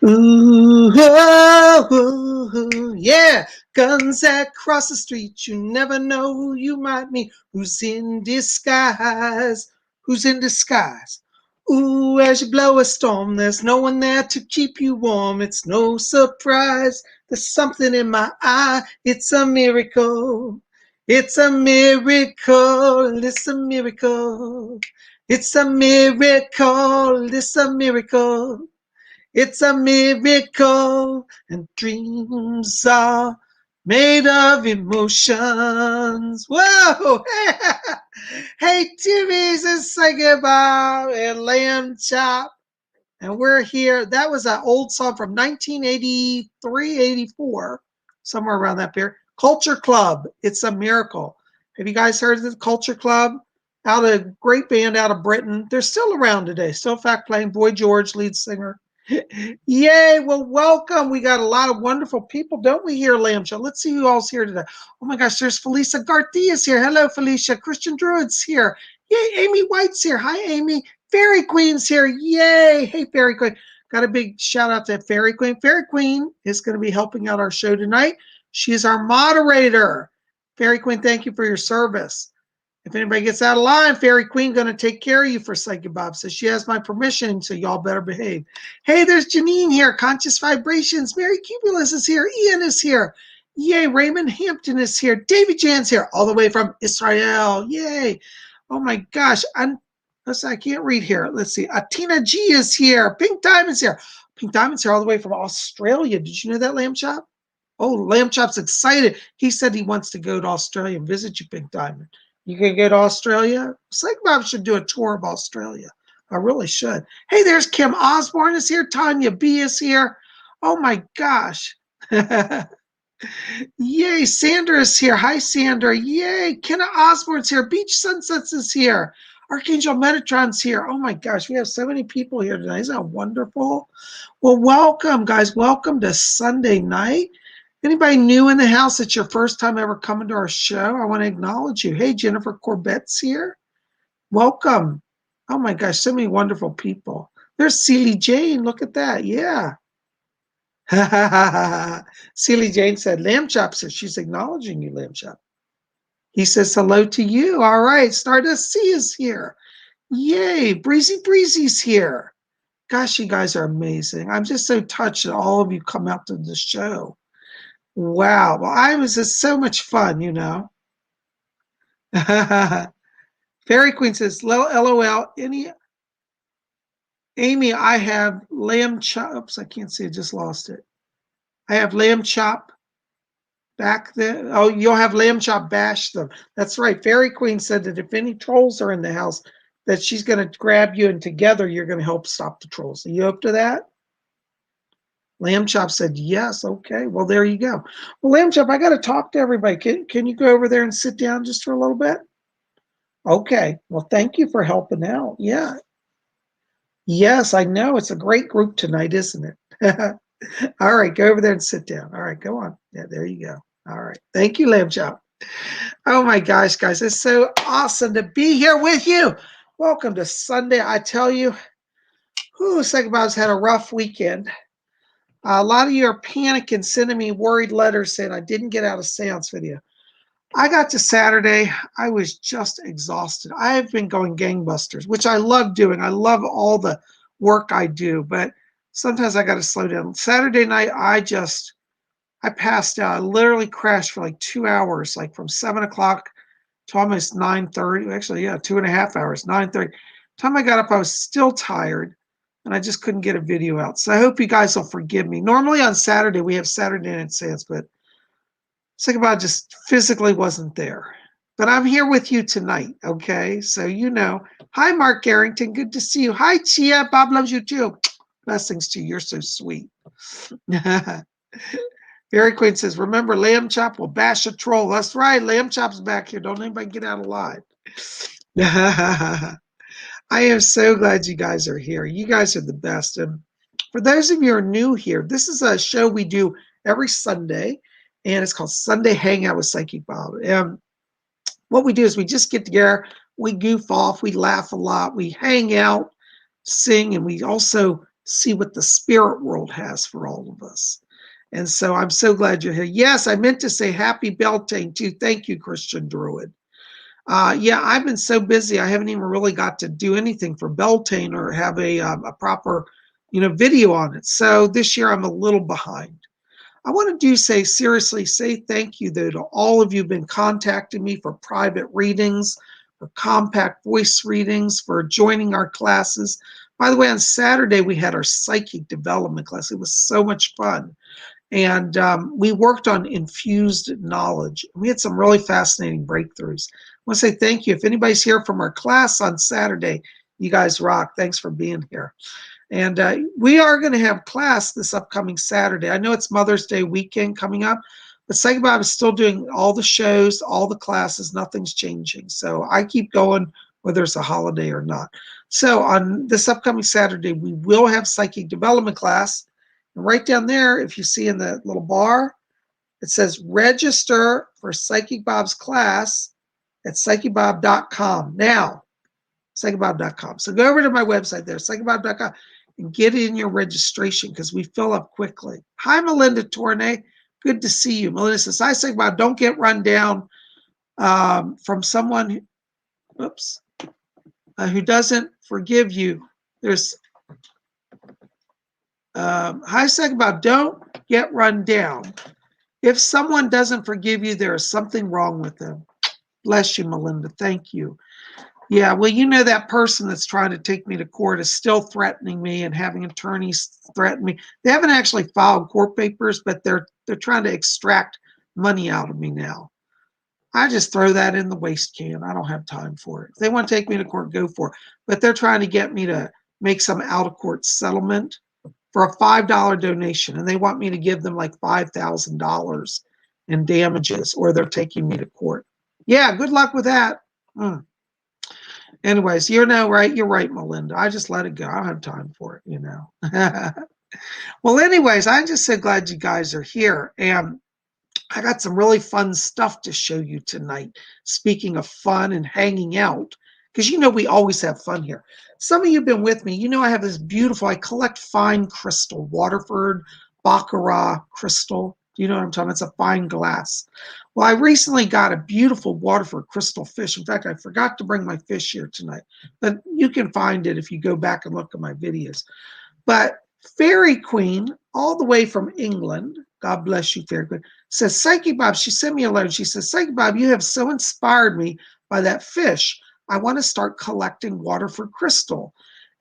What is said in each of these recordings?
Ooh, oh, ooh, yeah. Guns that cross the street. You never know who you might meet. Who's in disguise? Who's in disguise? Ooh, as you blow a storm, there's no one there to keep you warm. It's no surprise. There's something in my eye. It's a miracle. It's a miracle. It's a miracle. It's a miracle. It's a miracle. It's a miracle, and dreams are made of emotions. Whoa! Hey, Timmy's and PsychicBob and Lamb Chop. And we're here. That was an old song from 1983, 84, somewhere around that period. Culture Club. It's a miracle. Have you guys heard of the Culture Club? Out a great band out of Britain. They're still around today. Still, in fact, playing. Boy George, lead singer. Yay! Well, welcome. We got a lot of wonderful people, don't we, here, Lamb Show? Let's see who all's here today. Oh my gosh, there's Felicia Garcia's here. Hello, Felicia. Christian Druid's here. Yay, Amy White's here. Hi, Amy. Fairy Queen's here. Yay! Hey, Fairy Queen. Got a big shout out to Fairy Queen. Fairy Queen is going to be helping out our show tonight. She is our moderator. Fairy Queen, thank you for your service. If anybody gets out of line, Fairy Queen going to take care of you for PsychicBob. So she has my permission, so y'all better behave. Hey, there's Janine here. Conscious Vibrations. Mary Cubulus is here. Ian is here. Yay. Raymond Hampton is here. David Jan's here, all the way from Israel. Yay. Oh my gosh. I can't read here. Let's see. Atina G is here. Pink Diamond's here. Pink Diamond's here all the way from Australia. Did you know that, Lamb Chop? Oh, Lamb Chop's excited. He said he wants to go to Australia and visit you, Pink Diamond. You can go to Australia? PsychicBob should do a tour of Australia. I really should. Hey, there's Kim Osborne is here. Tanya B is here. Oh my gosh. Yay, Sandra is here. Hi, Sandra. Yay, Kenna Osborne's here. Beach Sunsets is here. Archangel Metatron's here. Oh my gosh, we have so many people here tonight. Isn't that wonderful? Well, welcome, guys. Welcome to Sunday night. Anybody new in the house? It's your first time ever coming to our show. I want to acknowledge you. Hey, Jennifer Corbett's here. Welcome. Oh my gosh, so many wonderful people. There's Celie Jane. Look at that. Yeah. Celie Jane said, Lamb Chop says she's acknowledging you, Lamb Chop. He says hello to you. All right. Stardust C is here. Yay. Breezy's here. Gosh, you guys are amazing. I'm just so touched that all of you come out to the show. Wow. Well, I was just so much fun, you know. Fairy Queen says, LOL, Amy, I have lamb chop. Oops, I can't see. I just lost it. I have lamb chop back there. Oh, you'll have lamb chop bash them. That's right. Fairy Queen said that if any trolls are in the house, that she's going to grab you and together you're going to help stop the trolls. Are you up to that? Lamb Chop said, yes. Okay. Well, there you go. Well, Lamb Chop, I got to talk to everybody. Can you go over there and sit down just for a little bit? Okay. Well, thank you for helping out. Yeah. Yes, I know. It's a great group tonight, isn't it? All right. Go over there and sit down. All right. Go on. Yeah, there you go. All right. Thank you, Lamb Chop. Oh, my gosh, guys. It's so awesome to be here with you. Welcome to Sunday. I tell you, PsychicBob's had a rough weekend. A lot of you are panicking, sending me worried letters saying I didn't get out a seance video. I got to Saturday. I was just exhausted. I have been going gangbusters, which I love doing. I love all the work I do, but sometimes I got to slow down. Saturday night, I passed out. I literally crashed for like 2 hours, like from 7 o'clock to almost 9:30. Actually, yeah, 2.5 hours, 9:30. Time I got up, I was still tired. And I just couldn't get a video out. So I hope you guys will forgive me. Normally on Saturday, we have Saturday Night Seance, but PsychicBob just physically wasn't there. But I'm here with you tonight, okay? So you know. Hi, Mark Garrington. Good to see you. Hi, Chia. Bob loves you too. Blessings to you. You're so sweet. Fairy Queen says, remember, Lamb Chop will bash a troll. That's right. Lamb Chop's back here. Don't anybody get out alive. I am so glad you guys are here. You guys are the best. And for those of you who are new here, this is a show we do every Sunday, and it's called Sunday Hangout with PsychicBob. And what we do is we just get together, we goof off, we laugh a lot, we hang out, sing, and we also see what the spirit world has for all of us. And so I'm so glad you're here. Yes, I meant to say happy Beltane too. Thank you, Christian Druid. Yeah, I've been so busy. I haven't even really got to do anything for Beltane or have a proper, video on it. So this year I'm a little behind. I want to say thank you though to all of you who've been contacting me for private readings, for compact voice readings, for joining our classes. By the way, on Saturday we had our psychic development class. It was so much fun. And we worked on infused knowledge. We had some really fascinating breakthroughs. I want to say thank you. If anybody's here from our class on Saturday, you guys rock. Thanks for being here. And we are going to have class this upcoming Saturday. I know it's Mother's Day weekend coming up, but PsychicBob is still doing all the shows, all the classes. Nothing's changing. So I keep going whether it's a holiday or not. So on this upcoming Saturday, we will have psychic development class. And right down there, if you see in the little bar, it says register for Psychic Bob's class at psychicbob.com. Now, psychicbob.com. So go over to my website there, psychicbob.com, and get in your registration because we fill up quickly. Hi, Melinda Tournay. Good to see you. Melinda says, hi, PsychicBob. Don't get run down from someone who doesn't forgive you. There's hi, PsychicBob. Don't get run down. If someone doesn't forgive you, there is something wrong with them. Bless you, Melinda. Thank you. Yeah, well, that person that's trying to take me to court is still threatening me and having attorneys threaten me. They haven't actually filed court papers, but they're trying to extract money out of me now. I just throw that in the waste can. I don't have time for it. If they want to take me to court, go for it. But they're trying to get me to make some out-of-court settlement for a $5 donation, and they want me to give them like $5,000 in damages, or they're taking me to court. Yeah, good luck with that. Anyways, right? You're right, Melinda. I just let it go. I don't have time for it, Well, anyways, I'm just so glad you guys are here. And I got some really fun stuff to show you tonight. Speaking of fun and hanging out, because we always have fun here. Some of you have been with me. I have this I collect fine crystal, Waterford Baccarat crystal. Do you know what I'm talking about? It's a fine glass. Well, I recently got a beautiful Waterford crystal fish. In fact, I forgot to bring my fish here tonight, but you can find it if you go back and look at my videos. But Fairy Queen, all the way from England, God bless you, Fairy Queen, says, PsychicBob, she sent me a letter. She says, PsychicBob, you have so inspired me by that fish. I want to start collecting Waterford crystal.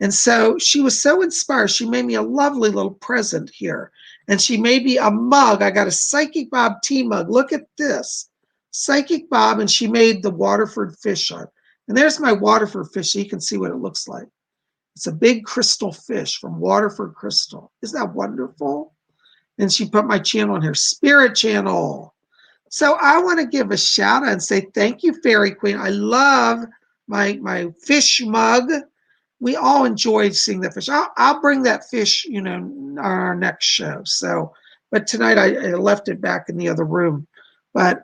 And so she was so inspired. She made me a lovely little present here. And she made me a mug. I got a PsychicBob tea mug. Look at this. PsychicBob, and she made the Waterford fish on. And there's my Waterford fish, so you can see what it looks like. It's a big crystal fish from Waterford Crystal. Isn't that wonderful? And she put my channel on here, Spirit Channel. So I want to give a shout out and say thank you, Fairy Queen. I love my fish mug. We all enjoyed seeing that fish. I'll bring that fish, on our next show. So, but tonight I left it back in the other room. But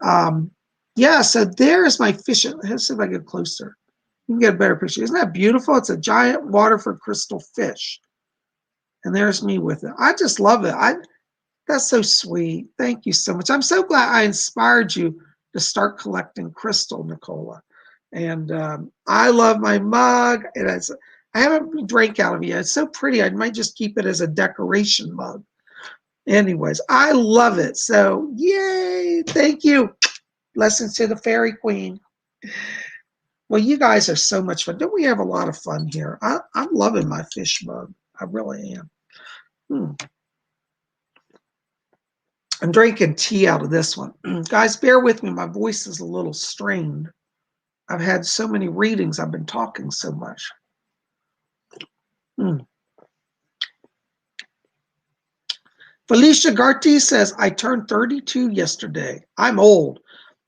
yeah, so there's my fish. Let's see if I get closer. You can get a better picture. Isn't that beautiful? It's a giant Waterford crystal fish. And there's me with it. I just love it. That's so sweet. Thank you so much. I'm so glad I inspired you to start collecting crystal, Nicola. And I love my mug. I haven't drank out of it yet. It's so pretty. I might just keep it as a decoration mug. Anyways, I love it. So yay. Thank you. Blessings to the Fairy Queen. Well, you guys are so much fun. Don't we have a lot of fun here? I'm loving my fish mug. I really am. I'm drinking tea out of this one. Guys, bear with me. My voice is a little strained. I've had so many readings. I've been talking so much. Felicia Garty says, I turned 32 yesterday. I'm old.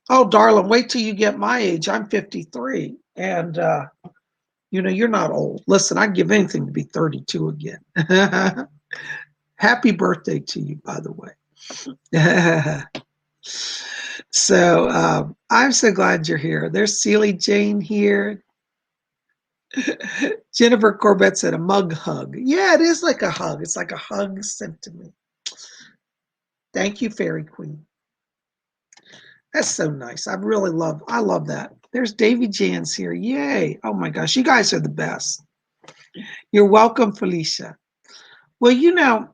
Oh, darling, wait till you get my age. I'm 53. And, you're not old. Listen, I'd give anything to be 32 again. Happy birthday to you, by the way. So I'm so glad you're here. There's Celie Jane here. Jennifer Corbett said a mug hug. Yeah, it is like a hug. It's like a hug sent to me. Thank you, Fairy Queen. That's so nice. I love that. There's Davy Jans here. Yay. Oh my gosh, you guys are the best. You're welcome, Felicia. Well,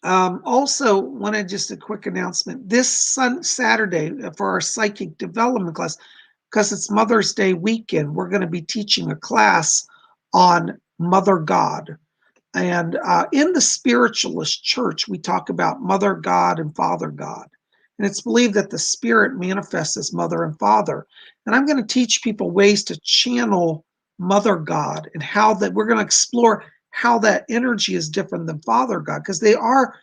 also wanted just a quick announcement. This Saturday for our psychic development class, because it's Mother's Day weekend, we're going to be teaching a class on Mother God. And in the Spiritualist church, we talk about Mother God and Father God. And it's believed that the spirit manifests as mother and father. And I'm going to teach people ways to channel Mother God and how that we're going to explore how that energy is different than Father God, because they are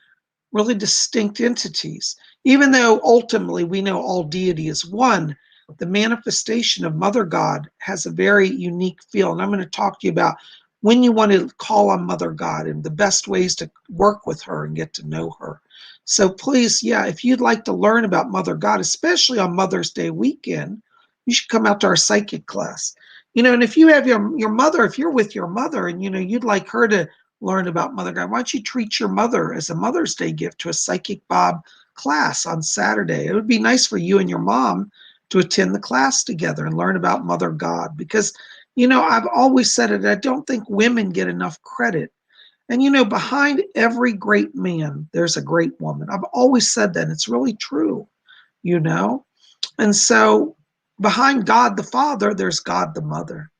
really distinct entities. Even though ultimately we know all deity is one, the manifestation of Mother God has a very unique feel. And I'm going to talk to you about when you want to call on Mother God and the best ways to work with her and get to know her. So please, yeah, if you'd like to learn about Mother God, especially on Mother's Day weekend, you should come out to our psychic class. And if you have your mother, if you're with your mother and you'd like her to learn about Mother God, why don't you treat your mother as a Mother's Day gift to a Psychic Bob class on Saturday? It would be nice for you and your mom to attend the class together and learn about Mother God, because I've always said it, I don't think women get enough credit. And behind every great man, there's a great woman. I've always said that, and it's really true, you know? And so behind God the Father, there's God the Mother.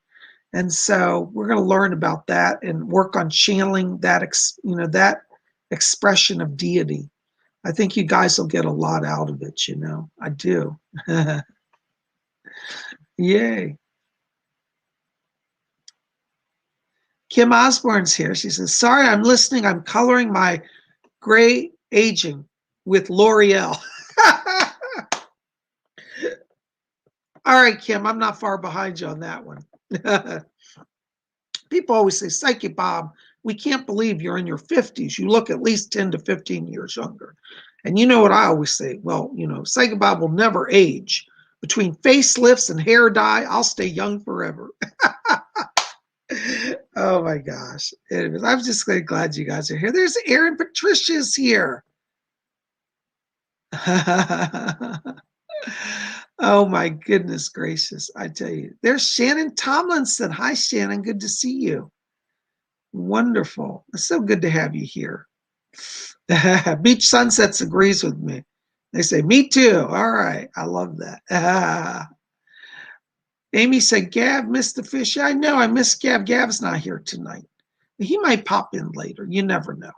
And so we're going to learn about that and work on channeling that, that expression of deity. I think you guys will get a lot out of it, I do. Yay. Kim Osborne's here. She says, sorry, I'm listening. I'm coloring my gray aging with L'Oreal. All right, Kim, I'm not far behind you on that one. People always say, Psychic Bob, we can't believe you're in your 50s. You look at least 10 to 15 years younger. And you know what I always say? Well, Psychic Bob will never age. Between facelifts and hair dye, I'll stay young forever. Oh my gosh. Anyways, I'm just really glad you guys are here. There's Erin Patricia's here. Oh my goodness gracious. I tell you. There's Shannon Tomlinson. Hi, Shannon. Good to see you. Wonderful. It's so good to have you here. Beach Sunsets agrees with me. They say, me too. All right. I love that. Amy said, Gav missed the fish. Yeah, I know. I missed Gav. Gav's not here tonight. He might pop in later. You never know.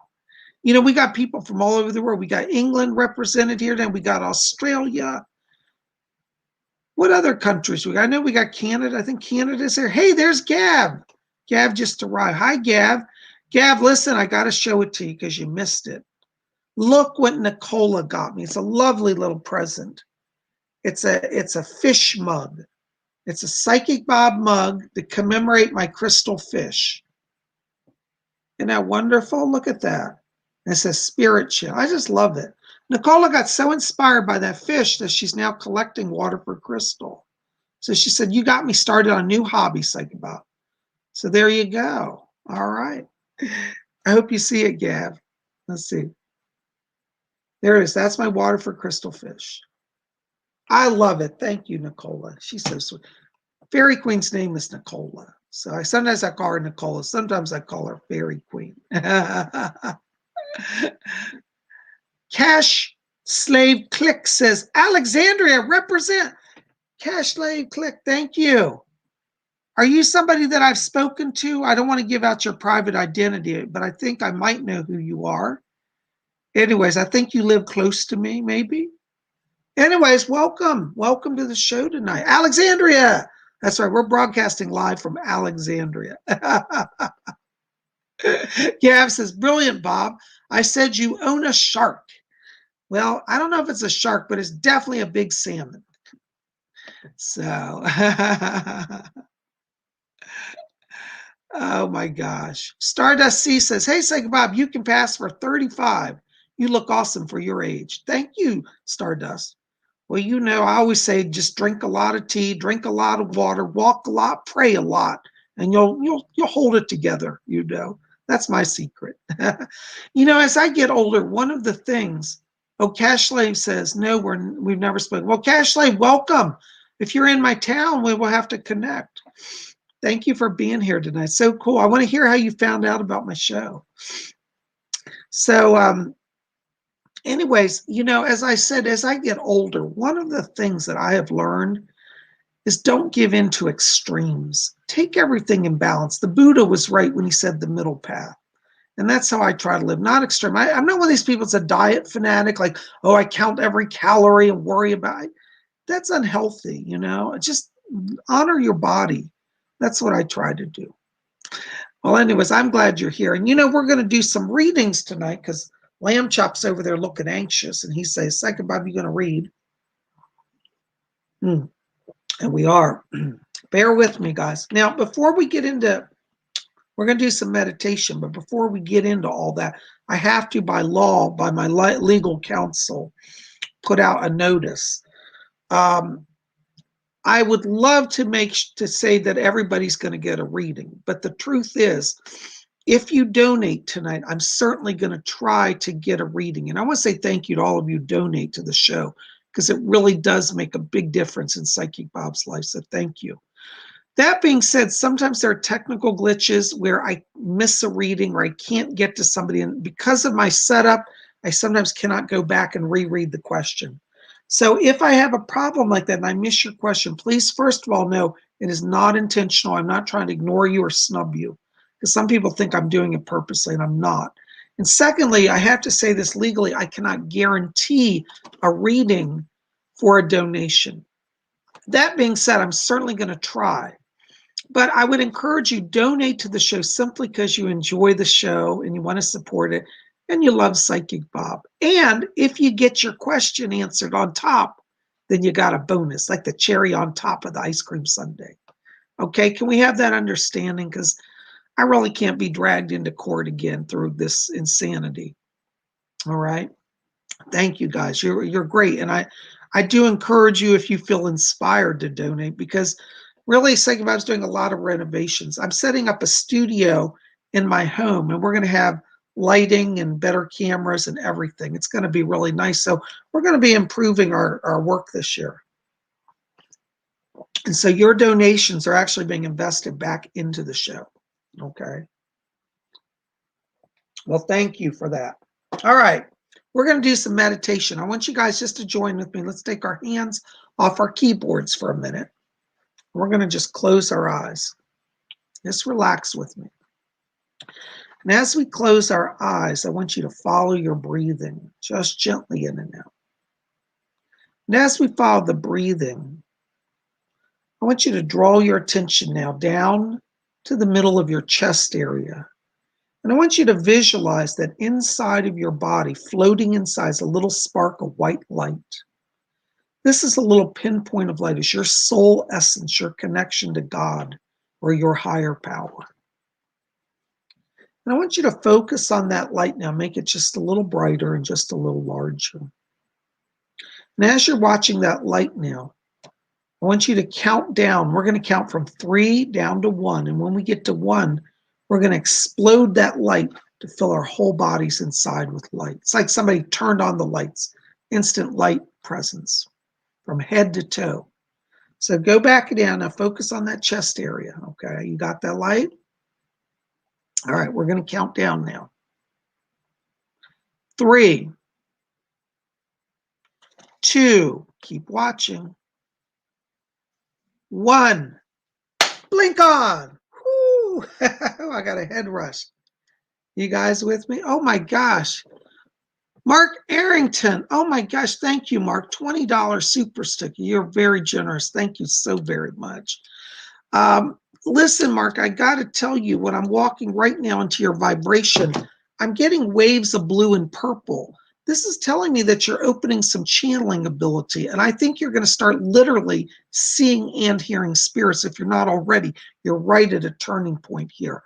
We got people from all over the world. We got England represented here. Then we got Australia. What other countries we got? I know we got Canada. I think Canada's there. Hey, there's Gav. Gav just arrived. Hi, Gav. Gav, listen, I got to show it to you because you missed it. Look what Nicola got me. It's a lovely little present. It's a fish mug. It's a Psychic Bob mug to commemorate my crystal fish. Isn't that wonderful? Look at that. It says Spirit Chill. I just love it. Nicola got so inspired by that fish that she's now collecting Waterford crystal. So she said, you got me started on a new hobby, Psychic Bob. So there you go. All right. I hope you see it, Gav. Let's see. There it is. That's my Waterford crystal fish. I love it. Thank you, Nicola. She's so sweet. Fairy Queen's name is Nicola. So sometimes I call her Nicola. Sometimes I call her Fairy Queen. Cash Slave Click says, Alexandria, represent. Cash Slave Click, thank you. Are you somebody that I've spoken to? I don't want to give out your private identity, but I think I might know who you are. Anyways, I think you live close to me, maybe. Anyways, welcome. Welcome to the show tonight. Alexandria. That's right. We're broadcasting live from Alexandria. Gav says, brilliant, Bob. I said you own a shark. Well, I don't know if it's a shark, but it's definitely a big salmon. So, oh my gosh. Stardust C says, hey, Psychic Bob, you can pass for 35. You look awesome for your age. Thank you, Stardust. Well, I always say just drink a lot of tea, drink a lot of water, walk a lot, pray a lot, and you'll hold it together. That's my secret. As I get older, one of the things. Oh, Cash Slave says no. We've never spoken. Well, Cash Slave, welcome. If you're in my town, we will have to connect. Thank you for being here tonight. So cool. I want to hear how you found out about my show. So, anyways, as I said, as I get older, one of the things that I have learned is don't give in to extremes. Take everything in balance. The Buddha was right when he said the middle path. And that's how I try to live, not extreme. I'm not one of these people that's a diet fanatic, like, oh, I count every calorie and worry about it. That's unhealthy, Just honor your body. That's what I try to do. Well, anyways, I'm glad you're here. And we're going to do some readings tonight because Lamb Chop's over there looking anxious. And he says, Psychic Bob, you going to read? And we are. Bear with me, guys. Now, before we get into, we're going to do some meditation. But before we get into all that, I have to, by law, by my legal counsel, put out a notice. I would love to say that everybody's going to get a reading, but the truth is, if you donate tonight, I'm certainly going to try to get a reading. And I want to say thank you to all of you who donate to the show, because it really does make a big difference in Psychic Bob's life. So thank you. That being said, sometimes there are technical glitches where I miss a reading or I can't get to somebody. And because of my setup, I sometimes cannot go back and reread the question. So if I have a problem like that and I miss your question, please, first of all, know it is not intentional. I'm not trying to ignore you or snub you, because some people think I'm doing it purposely and I'm not. And secondly, I have to say this legally, I cannot guarantee a reading for a donation. That being said, I'm certainly going to try. But I would encourage you, donate to the show simply because you enjoy the show and you want to support it and you love Psychic Bob. And if you get your question answered on top, then you got a bonus, like the cherry on top of the ice cream sundae. Okay, can we have that understanding? Because I really can't be dragged into court again through this insanity. All right. Thank you, guys. You're great. And I do encourage you, if you feel inspired, to donate, because really, Psychic Bob's doing a lot of renovations. I'm setting up a studio in my home, and we're going to have lighting and better cameras and everything. It's going to be really nice. So we're going to be improving our work this year. And so your donations are actually being invested back into the show. Okay. Well, thank you for that. All right. We're going to do some meditation. I want you guys just to join with me. Let's take our hands off our keyboards for a minute. We're going to just close our eyes. Just relax with me. And as we close our eyes, I want you to follow your breathing, just gently in and out. And as we follow the breathing, I want you to draw your attention now down to the middle of your chest area. And I want you to visualize that inside of your body, floating inside, is a little spark of white light. This is a little pinpoint of light. It's your soul essence, your connection to God or your higher power. And I want you to focus on that light now. Make it just a little brighter and just a little larger. And as you're watching that light now, I want you to count down. We're going to count from 3 down to 1. And when we get to 1, we're going to explode that light to fill our whole bodies inside with light. It's like somebody turned on the lights, instant light presence from head to toe. So go back down. Now focus on that chest area. Okay, you got that light? All right, we're going to count down now. 3, 2, keep watching. 1, blink on. Woo! I got a head rush. You guys with me? Oh my gosh. Mark Arrington. Oh my gosh. Thank you, Mark. $20 super sticker. You're very generous. Thank you so very much. Listen, Mark, I got to tell you, when I'm walking right now into your vibration, I'm getting waves of blue and purple. This is telling me that you're opening some channeling ability. And I think you're going to start literally seeing and hearing spirits. If you're not already, you're right at a turning point here.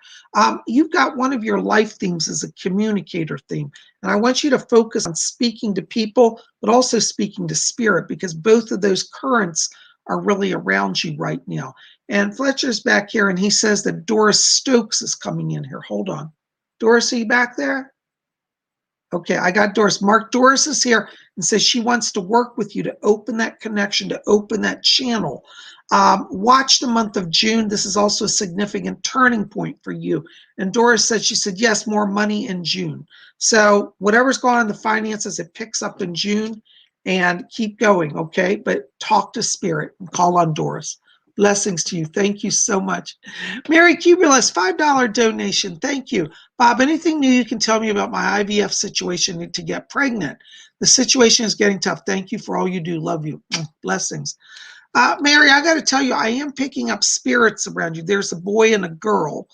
You've got one of your life themes as a communicator theme. And I want you to focus on speaking to people, but also speaking to spirit, because both of those currents are really around you right now. And Fletcher's back here, and he says that Doris Stokes is coming in here. Hold on. Doris, are you back there? Okay, I got Doris. Mark, Doris is here and says she wants to work with you to open that connection, to open that channel. Watch the month of June. This is also a significant turning point for you. And Doris said, she said, yes, more money in June. So whatever's going on in the finances, it picks up in June, and keep going, okay? But talk to Spirit and call on Doris. Blessings to you. Thank you so much. Mary Cubulus, $5 donation. Thank you. Bob, anything new you can tell me about my IVF situation to get pregnant? The situation is getting tough. Thank you for all you do. Love you. Blessings. Mary, I got to tell you, I am picking up spirits around you. There's a boy and a girl,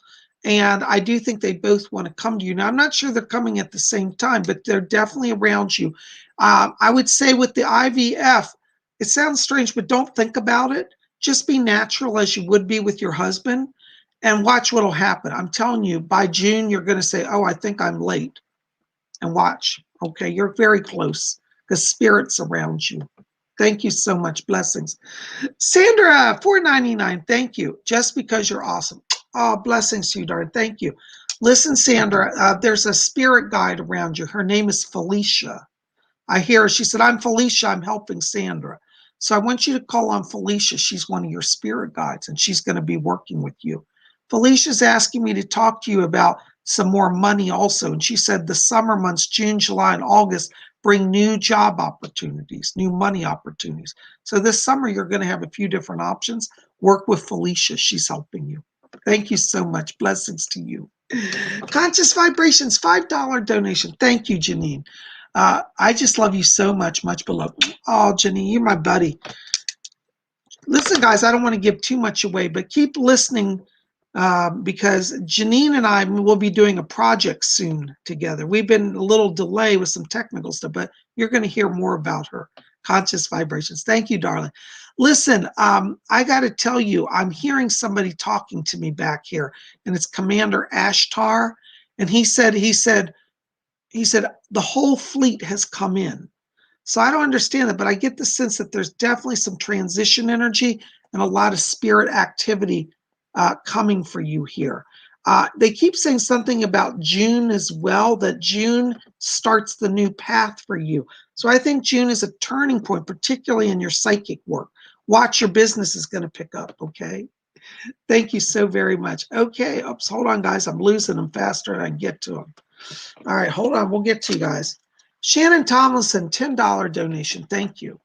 and I do think they both want to come to you. Now, I'm not sure they're coming at the same time, but they're definitely around you. I would say with the IVF, it sounds strange, but don't think about it. Just be natural as you would be with your husband, and watch what'll happen. I'm telling you, by June, you're going to say, oh, I think I'm late. And watch. Okay, you're very close because Spirit's around you. Thank you so much. Blessings. Sandra, $4.99. Thank you. Just because you're awesome. Oh, blessings to you, darling. Thank you. Listen, Sandra, there's a spirit guide around you. Her name is Felicia. I hear her. She said, I'm Felicia. I'm helping Sandra. So I want you to call on Felicia. She's one of your spirit guides, and she's going to be working with you. Felicia's asking me to talk to you about some more money also. And she said the summer months, June, July, and August, bring new job opportunities, new money opportunities. So this summer, you're going to have a few different options. Work with Felicia. She's helping you. Thank you so much. Blessings to you. Conscious Vibrations, $5 donation. Thank you, Janine. I just love you so much, much beloved. Oh, Janine, you're my buddy. Listen, guys, I don't want to give too much away, but keep listening because Janine and I will be doing a project soon together. We've been a little delay with some technical stuff, but you're going to hear more about her. Conscious Vibrations. Thank you, darling. Listen, I got to tell you, I'm hearing somebody talking to me back here, and it's Commander Ashtar, and he said, the whole fleet has come in. So I don't understand that, but I get the sense that there's definitely some transition energy and a lot of spirit activity coming for you here. They keep saying something about June as well, that June starts the new path for you. So I think June is a turning point, particularly in your psychic work. Watch, your business is going to pick up, okay? Thank you so very much. Okay, oops, hold on, guys. I'm losing them faster than I get to them. All right, hold on. We'll get to you guys. Shannon Tomlinson, $10 donation. Thank you.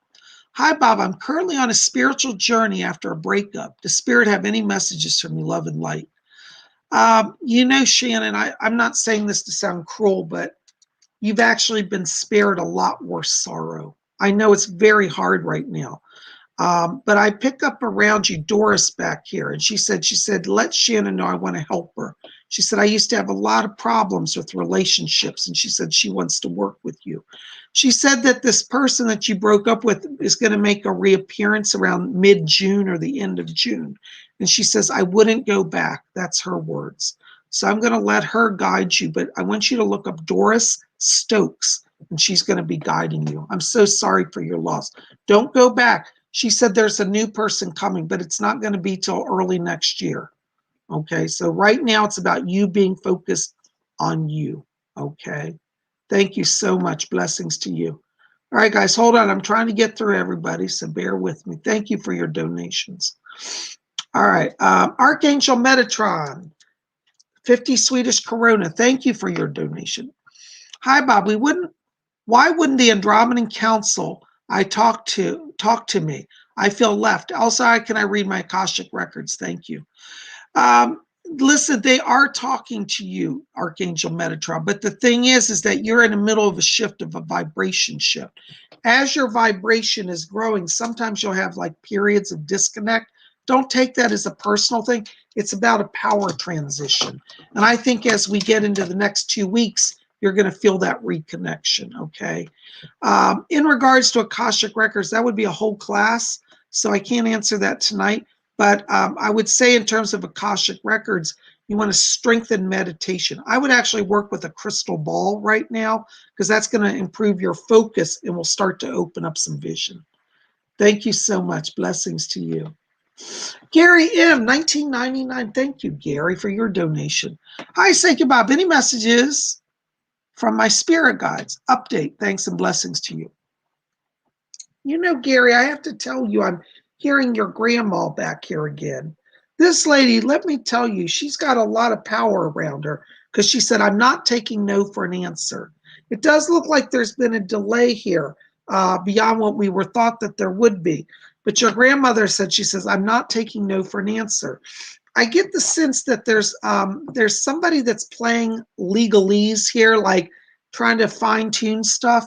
Hi, Bob. I'm currently on a spiritual journey after a breakup. Does Spirit have any messages for me, love and light? You know, Shannon, I'm not saying this to sound cruel, but you've actually been spared a lot worse sorrow. I know it's very hard right now. But I pick up around you Doris back here, and she said, let Shannon know I want to help her. She said, I used to have a lot of problems with relationships, and she said she wants to work with you. She said that this person that you broke up with is going to make a reappearance around mid-June or the end of June. And she says, I wouldn't go back. That's her words. So I'm going to let her guide you, but I want you to look up Doris Stokes, and she's going to be guiding you. I'm so sorry for your loss. Don't go back. She said there's a new person coming, but it's not going to be till early next year. Okay, so right now it's about you being focused on you. Okay, thank you so much. Blessings to you. All right, guys, hold on. I'm trying to get through everybody, so bear with me. Thank you for your donations. All right, Archangel Metatron, 50 Swedish Corona. Thank you for your donation. Hi, Bob. Why wouldn't the Andromedan Council I talk to me? I feel left. Also, can I read my Akashic records? Thank you. Listen, they are talking to you, Archangel Metatron, but the thing is that you're in the middle of a shift, of a vibration shift. As your vibration is growing, sometimes you'll have like periods of disconnect. Don't take that as a personal thing. It's about a power transition. And I think as we get into the next 2 weeks, you're going to feel that reconnection, okay? In regards to Akashic Records, that would be a whole class, so I can't answer that tonight. But I would say in terms of Akashic Records, you want to strengthen meditation. I would actually work with a crystal ball right now because that's going to improve your focus and will start to open up some vision. Thank you so much. Blessings to you. Gary M, 1999. Thank you, Gary, for your donation. Hi, Psychic Bob. Any messages from my spirit guides? Update. Thanks and blessings to you. You know, Gary, I have to tell you, I'm hearing your grandma back here again. This lady, let me tell you, she's got a lot of power around her because she said, I'm not taking no for an answer. It does look like there's been a delay here beyond what we were thought that there would be. But your grandmother said, she says, I'm not taking no for an answer. I get the sense that there's somebody that's playing legalese here, like trying to fine tune stuff.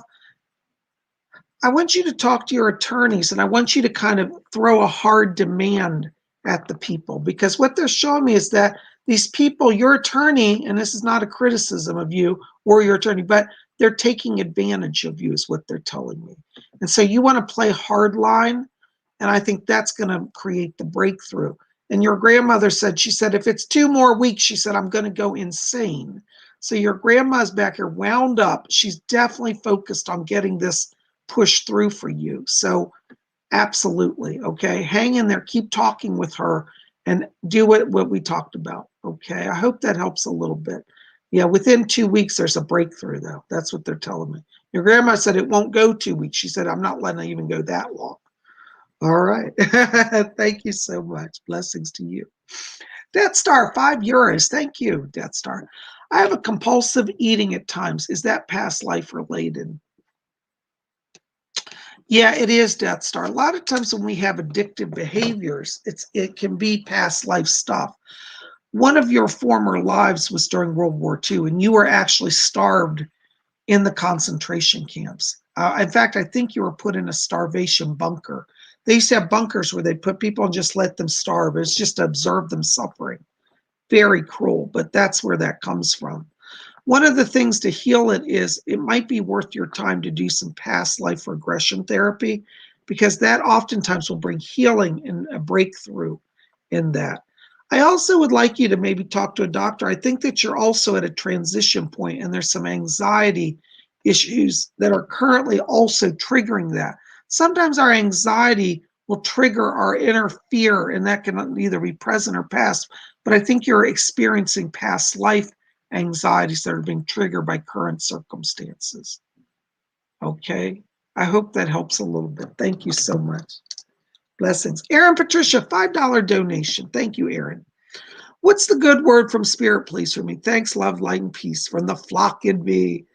I want you to talk to your attorneys and I want you to kind of throw a hard demand at the people, because what they're showing me is that these people, your attorney, and this is not a criticism of you or your attorney, but they're taking advantage of you is what they're telling me. And so you want to play hard line, and I think that's going to create the breakthrough. And your grandmother said, she said, if it's 2 more weeks, she said, I'm going to go insane. So your grandma's back here wound up. She's definitely focused on getting this push through for you. So absolutely, okay, hang in there, keep talking with her and do what we talked about. Okay, I hope that helps a little bit. Yeah, within 2 weeks there's a breakthrough though. That's what they're telling me. Your grandma said it won't go 2 weeks. She said, I'm not letting it even go that long. All right. Thank you so much. Blessings to you. Death Star, €5. Thank you, Death Star. I have a compulsive eating at times. Is that past life related? Yeah, it is, Death Star. A lot of times when we have addictive behaviors, it can be past life stuff. One of your former lives was during World War II, and you were actually starved in the concentration camps. In fact, I think you were put in a starvation bunker. They used to have bunkers where they put people and just let them starve. It's just to observe them suffering. Very cruel, but that's where that comes from. One of the things to heal it is it might be worth your time to do some past life regression therapy, because that oftentimes will bring healing and a breakthrough in that. I also would like you to maybe talk to a doctor. I think that you're also at a transition point and there's some anxiety issues that are currently also triggering that. Sometimes our anxiety will trigger our inner fear, and that can either be present or past, but I think you're experiencing past life anxieties that are being triggered by current circumstances. Okay, I hope that helps a little bit. Thank you so much. Blessings. Aaron Patricia, $5 donation. Thank you, Aaron. What's the good word from Spirit, please, for me? Thanks, love, light, and peace from the flock in me.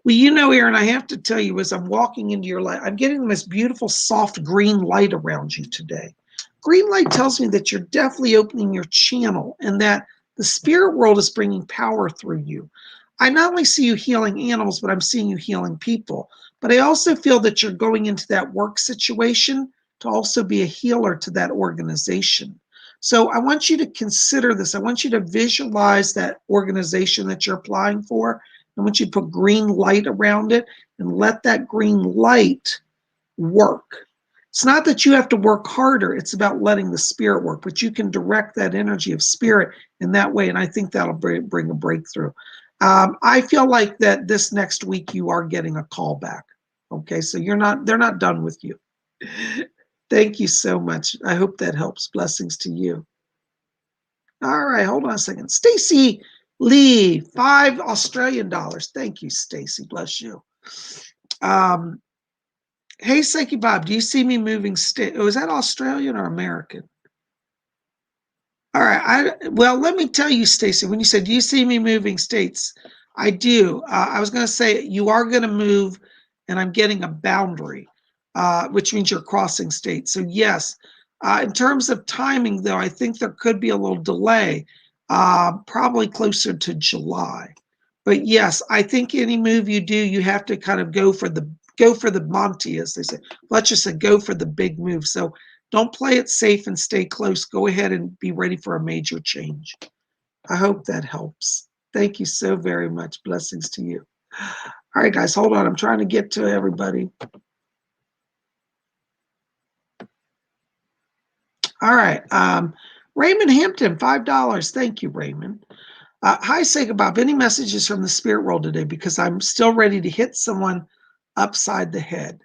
Well, you know, Aaron, I have to tell you, as I'm walking into your light, I'm getting this beautiful, soft green light around you today. Green light tells me that you're definitely opening your channel and that the spirit world is bringing power through you. I not only see you healing animals, but I'm seeing you healing people. But I also feel that you're going into that work situation to also be a healer to that organization. So I want you to consider this. I want you to visualize that organization that you're applying for. I want you to put green light around it and let that green light work. It's not that you have to work harder. It's about letting the spirit work, but you can direct that energy of spirit in that way. And I think that'll bring a breakthrough. I feel like that this next week you are getting a call back. Okay, so they're not done with you. Thank you so much. I hope that helps. Blessings to you. All right, hold on a second. Stacy Lee, $5 Australian. Thank you, Stacy. Bless you. Hey, Psychic Bob, do you see me moving state? Oh, is that Australian or American? All right. Well, let me tell you, Stacy, when you said, do you see me moving states? I do. I was going to say you are going to move, and I'm getting a boundary, which means you're crossing states. So yes, in terms of timing, though, I think there could be a little delay, probably closer to July. But yes, I think any move you do, you have to kind of go for the Monty, as they say. Let's just say go for the big move. So don't play it safe and stay close. Go ahead and be ready for a major change. I hope that helps. Thank you so very much. Blessings to you. All right, guys, hold on. I'm trying to get to everybody. All right. Raymond Hampton, $5. Thank you, Raymond. Hi, Sega Bob. Any messages from the spirit world today? Because I'm still ready to hit someone upside the head.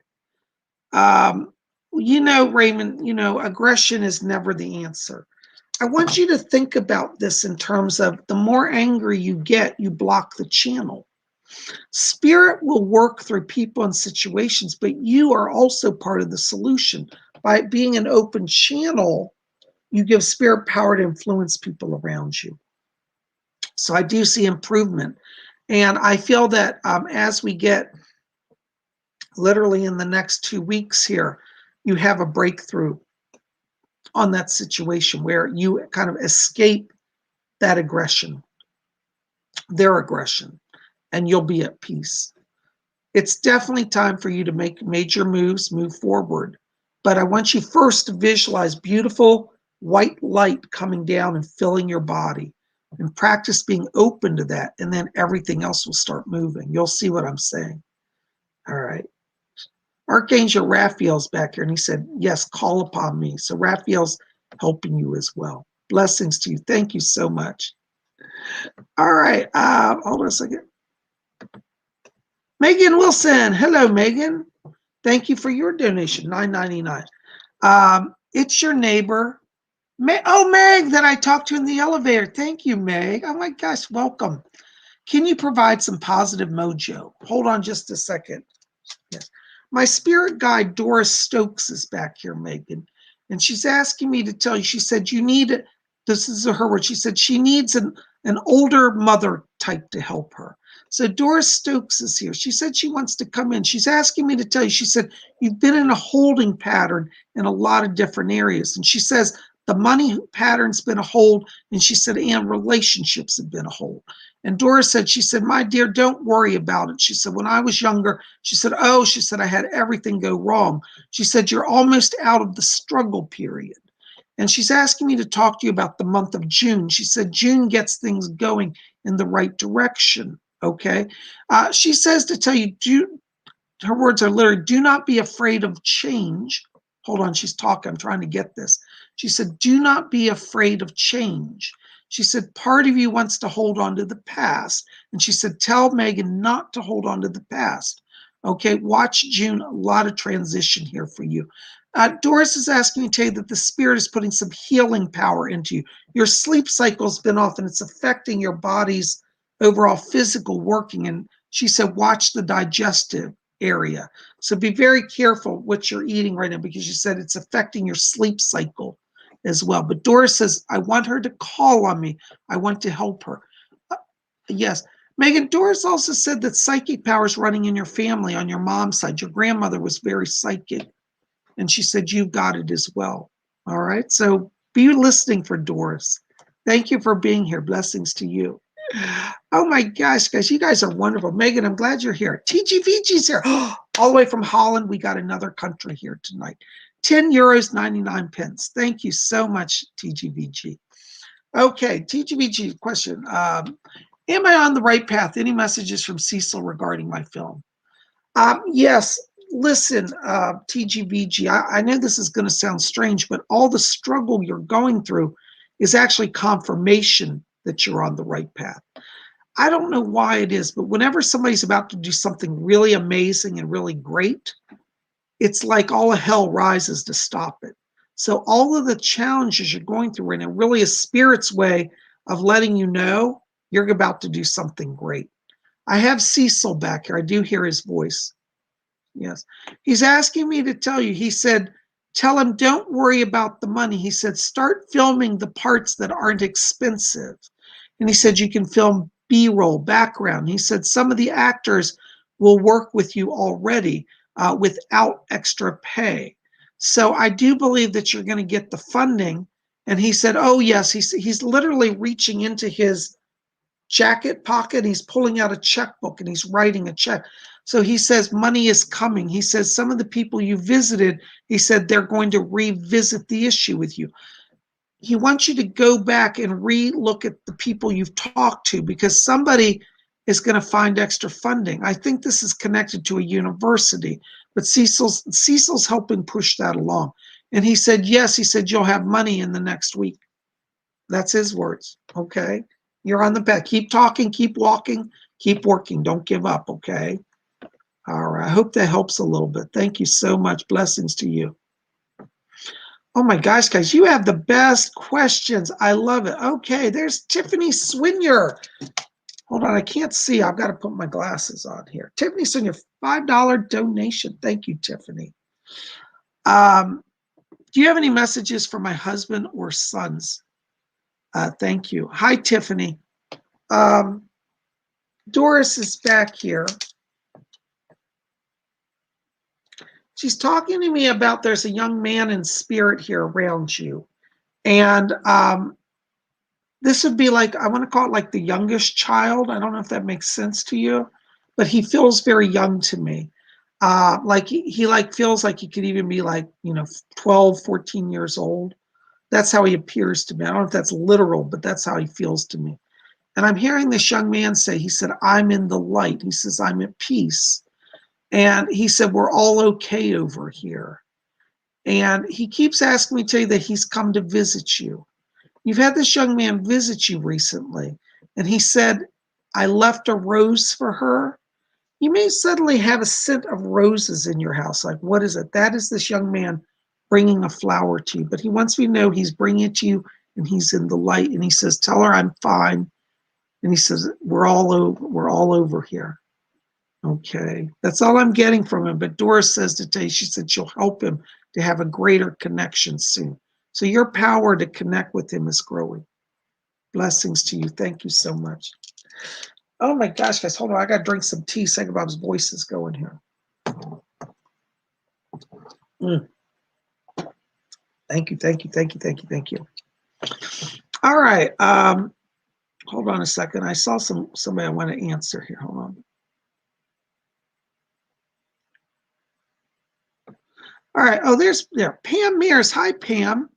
Raymond, aggression is never the answer. I want you to think about this in terms of the more angry you get, you block the channel. Spirit will work through people and situations, but you are also part of the solution. By being an open channel, you give spirit power to influence people around you. So I do see improvement. And I feel that as we get literally in the next 2 weeks here, you have a breakthrough on that situation where you kind of escape that aggression, their aggression, and you'll be at peace. It's definitely time for you to make major moves, move forward. But I want you first to visualize beautiful white light coming down and filling your body and practice being open to that. And then everything else will start moving. You'll see what I'm saying. All right. Archangel Raphael's back here and he said, yes, call upon me. So Raphael's helping you as well. Blessings to you. Thank you so much. All right. Hold on a second. Megan Wilson. Hello, Megan. Thank you for your donation, $9.99. It's your neighbor. Meg that I talked to in the elevator. Thank you, Meg. Oh my gosh, welcome. Can you provide some positive mojo? Hold on just a second. Yes. My spirit guide, Doris Stokes, is back here, Megan. And she's asking me to tell you, she said, this is her word, she said she needs an older mother type to help her. So Doris Stokes is here. She said she wants to come in. She's asking me to tell you, she said, you've been in a holding pattern in a lot of different areas. And she says, the money pattern's been a hold. And she said, and relationships have been a hold. And Doris said, she said, my dear, don't worry about it. She said, when I was younger, she said, I had everything go wrong. She said, you're almost out of the struggle period. And she's asking me to talk to you about the month of June. She said, June gets things going in the right direction. Okay. She says to tell you, her words are literally, do not be afraid of change. Hold on, she's talking. I'm trying to get this. She said, do not be afraid of change. She said, part of you wants to hold on to the past. And she said, tell Megan not to hold on to the past. Okay, watch June, a lot of transition here for you. Doris is asking me to tell you that the spirit is putting some healing power into you. Your sleep cycle's been off and it's affecting your body's overall physical working. And she said, watch the digestive area. So be very careful what you're eating right now because she said it's affecting your sleep cycle as well. But Doris says, I want her to call on me. I want to help her. Yes. Megan, Doris also said that psychic power is running in your family on your mom's side. Your grandmother was very psychic. And she said, you've got it as well. All right. So be listening for Doris. Thank you for being here. Blessings to you. Oh my gosh, guys, you guys are wonderful. Megan, I'm glad you're here. TGVG's here. All the way from Holland. We got another country here tonight. 10 euros, 99 pence. Thank you so much, TGVG. Okay, TGVG question. Am I on the right path? Any messages from Cecil regarding my film? Yes. Listen, TGVG, I know this is going to sound strange, but all the struggle you're going through is actually confirmation that you're on the right path. I don't know why it is, but whenever somebody's about to do something really amazing and really great, it's like all of hell rises to stop it. So all of the challenges you're going through right now really is Spirit's way of letting you know you're about to do something great. I have Cecil back here. I do hear his voice. Yes. He's asking me to tell you, he said, tell him don't worry about the money. He said, start filming the parts that aren't expensive. And he said, you can film B-roll, background. He said, some of the actors will work with you already without extra pay. So I do believe that you're going to get the funding. And he said, oh, yes, he's literally reaching into his jacket pocket. He's pulling out a checkbook and he's writing a check. So he says, money is coming. He says, some of the people you visited, he said, they're going to revisit the issue with you. He wants you to go back and re-look at the people you've talked to because somebody is going to find extra funding. I think this is connected to a university, but Cecil's helping push that along. And he said, yes, he said, you'll have money in the next week. That's his words. Okay. You're on the path. Keep talking, keep walking, keep working. Don't give up. Okay. All right. I hope that helps a little bit. Thank you so much. Blessings to you. Oh my gosh, guys, you have the best questions. I love it. Okay, there's Tiffany Swinyer. Hold on, I can't see. I've got to put my glasses on here. Tiffany Swinyer, $5 donation. Thank you, Tiffany. Do you have any messages for my husband or sons? Thank you. Hi, Tiffany. Doris is back here. She's talking to me about there's a young man in spirit here around you. And this would be like, I want to call it like the youngest child. I don't know if that makes sense to you, but he feels very young to me. Like he like feels like he could even be like, 12, 14 years old. That's how he appears to me. I don't know if that's literal, but that's how he feels to me. And I'm hearing this young man say, he said, I'm in the light. He says, I'm at peace. And he said, we're all okay over here. And he keeps asking me to tell you that he's come to visit you. You've had this young man visit you recently. And he said, I left a rose for her. You may suddenly have a scent of roses in your house. Like, what is it? That is this young man bringing a flower to you. But he wants me to know he's bringing it to you and he's in the light. And he says, tell her I'm fine. And he says, we're all over here. Okay. That's all I'm getting from him. But Doris says today, she said she'll help him to have a greater connection soon. So your power to connect with him is growing. Blessings to you. Thank you so much. Oh my gosh, guys, hold on. I got to drink some tea. PsychicBob's voice is going here. Thank you, thank you, thank you, thank you, thank you. All right. Hold on a second. I saw somebody I want to answer here. Hold on. All right. Oh, there's Pam Mears. Hi, Pam.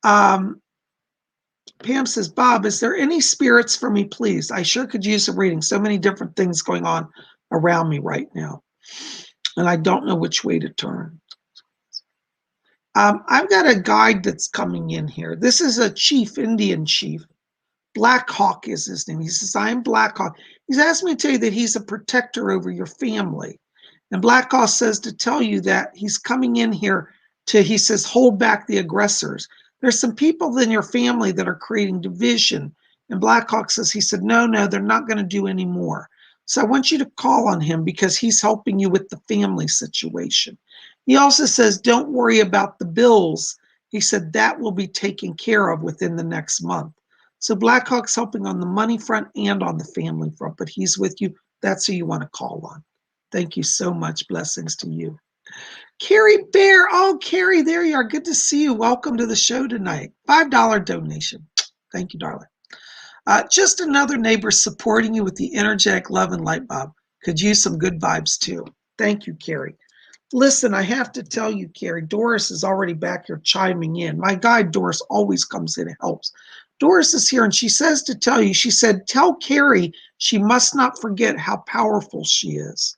Pam says, Bob, is there any spirits for me, please? I sure could use a reading. So many different things going on around me right now. And I don't know which way to turn. I've got a guide that's coming in here. This is a chief, Indian chief. Black Hawk is his name. He says, I'm Black Hawk. He's asked me to tell you that he's a protector over your family. And Black Hawk says to tell you that he's coming in here to, he says, hold back the aggressors. There's some people in your family that are creating division. And Black Hawk says, he said, no, they're not going to do any more. So I want you to call on him because he's helping you with the family situation. He also says, don't worry about the bills. He said that will be taken care of within the next month. So Black Hawk's helping on the money front and on the family front, but he's with you. That's who you want to call on. Thank you so much. Blessings to you. Carrie Bear. Oh, Carrie, there you are. Good to see you. Welcome to the show tonight. $5 donation. Thank you, darling. Just another neighbor supporting you with the energetic love and light, Bob. Could use some good vibes too. Thank you, Carrie. Listen, I have to tell you, Carrie, Doris is already back here chiming in. My guide, Doris, always comes in and helps. Doris is here and she says to tell you, she said, tell Carrie she must not forget how powerful she is.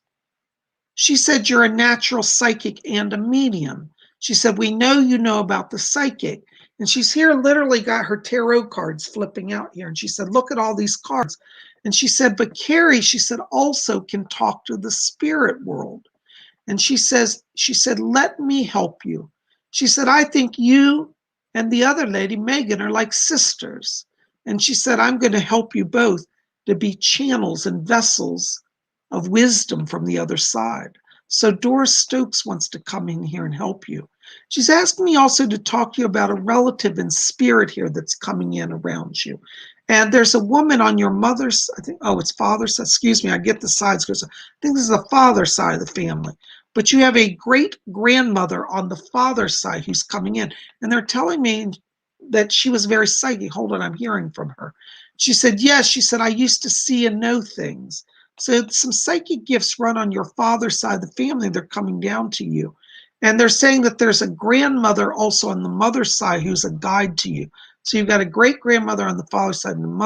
She said, you're a natural psychic and a medium. She said, we know you know about the psychic. And she's here, literally got her tarot cards flipping out here. And she said, look at all these cards. And she said, but Carrie, she said, also can talk to the spirit world. And she said, let me help you. She said, I think you and the other lady, Megan, are like sisters. And she said, I'm going to help you both to be channels and vessels of wisdom from the other side. So Doris Stokes wants to come in here and help you. She's asking me also to talk to you about a relative in spirit here that's coming in around you. And there's a woman on your mother's, I think, it's father's, excuse me, I get the sides because I think this is the father's side of the family. But you have a great grandmother on the father's side who's coming in. And they're telling me that she was very psychic. Hold on, I'm hearing from her. She said, yes, she said, I used to see and know things. So some psychic gifts run on your father's side of the family. They're coming down to you. And they're saying that there's a grandmother also on the mother's side who's a guide to you. So you've got a great grandmother on the father's side and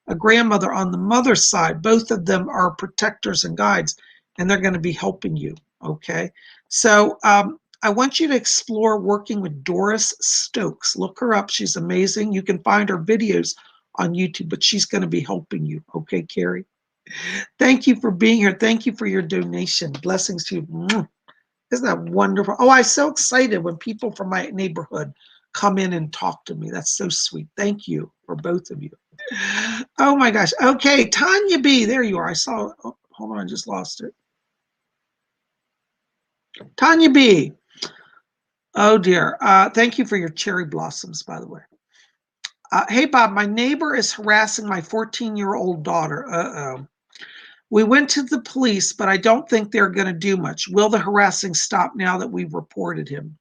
a grandmother on the mother's side. Both of them are protectors and guides, and they're going to be helping you. Okay. So I want you to explore working with Doris Stokes. Look her up. She's amazing. You can find her videos on YouTube, but she's going to be helping you. Okay, Carrie? Thank you for being here. Thank you for your donation. Blessings to you. Isn't that wonderful? Oh, I'm so excited when people from my neighborhood come in and talk to me. That's so sweet. Thank you for both of you. Oh my gosh. Okay, Tanya B, there you are. I saw, oh, hold on, I just lost it. Tanya B. Oh dear. Thank you for your cherry blossoms, by the way. Hey, Bob, my neighbor is harassing my 14-year-old daughter. Uh-oh. We went to the police, but I don't think they're going to do much. Will the harassing stop now that we've reported him?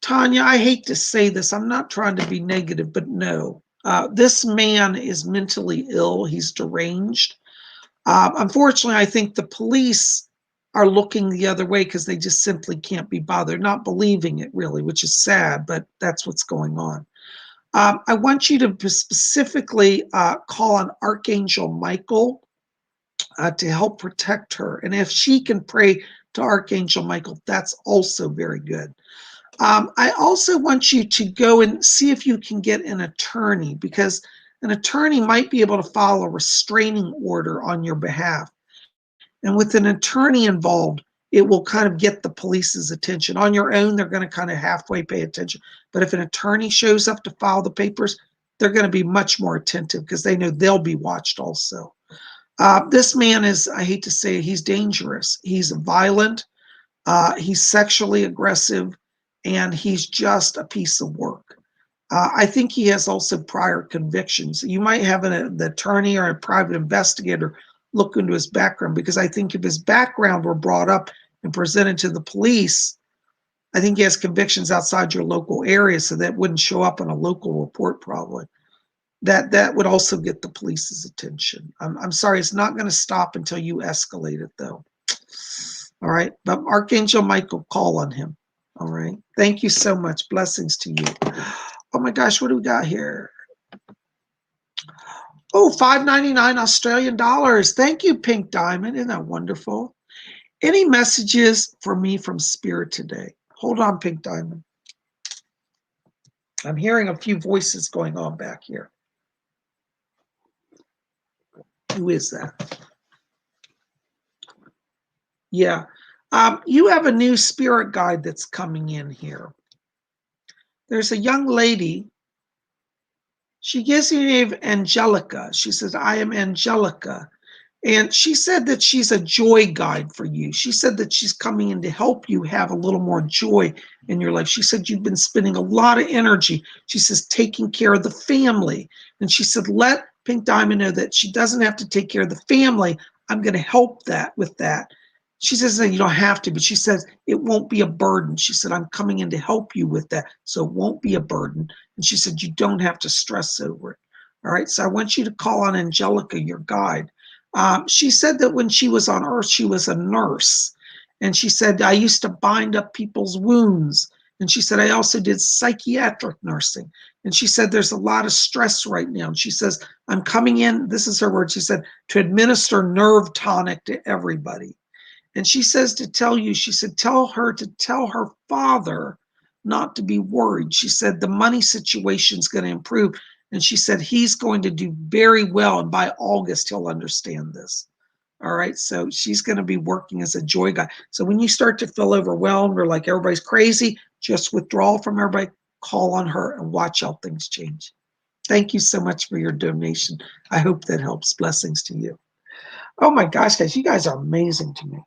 Tanya, I hate to say this. I'm not trying to be negative, but no. This man is mentally ill. He's deranged. Unfortunately, I think the police are looking the other way because they just simply can't be bothered, not believing it really, which is sad, but that's what's going on. I want you to specifically call on Archangel Michael to help protect her. And if she can pray to Archangel Michael, that's also very good. I also want you to go and see if you can get an attorney, because an attorney might be able to file a restraining order on your behalf. And with an attorney involved, it will kind of get the police's attention. On your own, they're going to kind of halfway pay attention. But if an attorney shows up to file the papers, they're going to be much more attentive because they know they'll be watched also. This man is, I hate to say it, he's dangerous. He's violent. He's sexually aggressive, and he's just a piece of work. I think he has also prior convictions. You might have an attorney or a private investigator look into his background, because I think if his background were brought up and presented to the police, I think he has convictions outside your local area, so that wouldn't show up on a local report probably. That would also get the police's attention. I'm sorry, it's not going to stop until you escalate it, though. All right, but Archangel Michael, call on him. All right, thank you so much. Blessings to you. Oh my gosh, what do we got here? Oh, $5.99 Australian dollars. Thank you, Pink Diamond. Isn't that wonderful? Any messages for me from Spirit today? Hold on, Pink Diamond. I'm hearing a few voices going on back here. Who is that? Yeah. You have a new spirit guide that's coming in here. There's a young lady. She gives you the name Angelica. She says, I am Angelica. And she said that she's a joy guide for you. She said that she's coming in to help you have a little more joy in your life. She said you've been spending a lot of energy. She says taking care of the family. And she said, let Pink Diamond know that she doesn't have to take care of the family. I'm going to help that with that. She says that you don't have to, but she says it won't be a burden. She said, I'm coming in to help you with that, so it won't be a burden. And she said, you don't have to stress over it. All right, so I want you to call on Angelica, your guide. She said that when she was on Earth, she was a nurse. And she said, I used to bind up people's wounds. And she said, I also did psychiatric nursing. And she said, there's a lot of stress right now. And she says, I'm coming in, this is her word, she said, to administer nerve tonic to everybody. And she says to tell you, she said, tell her to tell her father not to be worried. She said, the money situation is going to improve. And she said, he's going to do very well. And by August, he'll understand this. All right. So she's going to be working as a joy guide. So when you start to feel overwhelmed or like everybody's crazy, just withdraw from everybody, call on her, and watch how things change. Thank you so much for your donation. I hope that helps. Blessings to you. Oh my gosh, guys, you guys are amazing to me.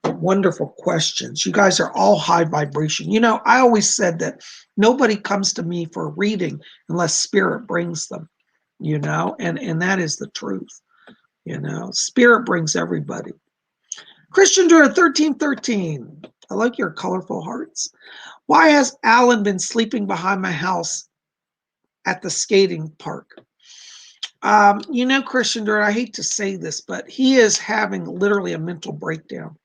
Wonderful questions. You guys are all high vibration. You know, I always said that nobody comes to me for a reading unless Spirit brings them, you know, and that is the truth. You know, Spirit brings everybody. Christian Dura 1313. I like your colorful hearts. Why has Alan been sleeping behind my house at the skating park? You know, Christian Dura, I hate to say this, but he is having literally a mental breakdown.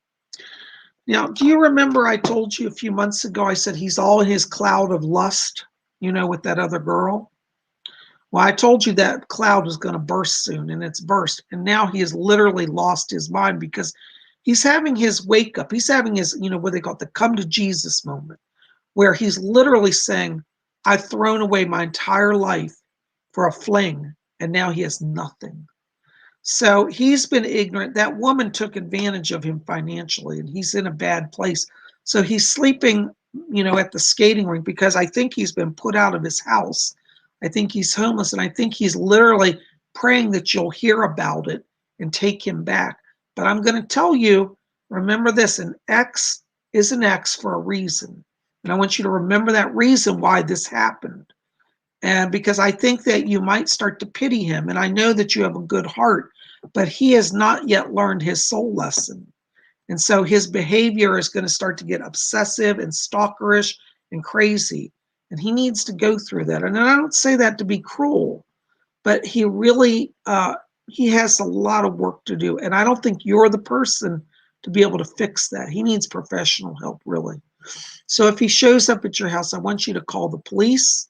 Now, do you remember I told you a few months ago, I said he's all in his cloud of lust, you know, with that other girl? Well, I told you that cloud was going to burst soon, and it's burst. And now he has literally lost his mind because he's having his wake up. He's having his, you know, what they call it, the come to Jesus moment, where he's literally saying, I've thrown away my entire life for a fling, and now he has nothing. So he's been ignorant. That woman took advantage of him financially, and he's in a bad place. So he's sleeping at the skating rink, because I think he's been put out of his house. I think he's homeless, and I think he's literally praying that you'll hear about it and take him back. But I'm going to tell you, remember this, an X is an X for a reason. And I want you to remember that reason why this happened. And because I think that you might start to pity him. And I know that you have a good heart, but he has not yet learned his soul lesson. And so his behavior is going to start to get obsessive and stalkerish and crazy. And he needs to go through that. And I don't say that to be cruel, but he really, he has a lot of work to do. And I don't think you're the person to be able to fix that. He needs professional help, really. So if he shows up at your house, I want you to call the police,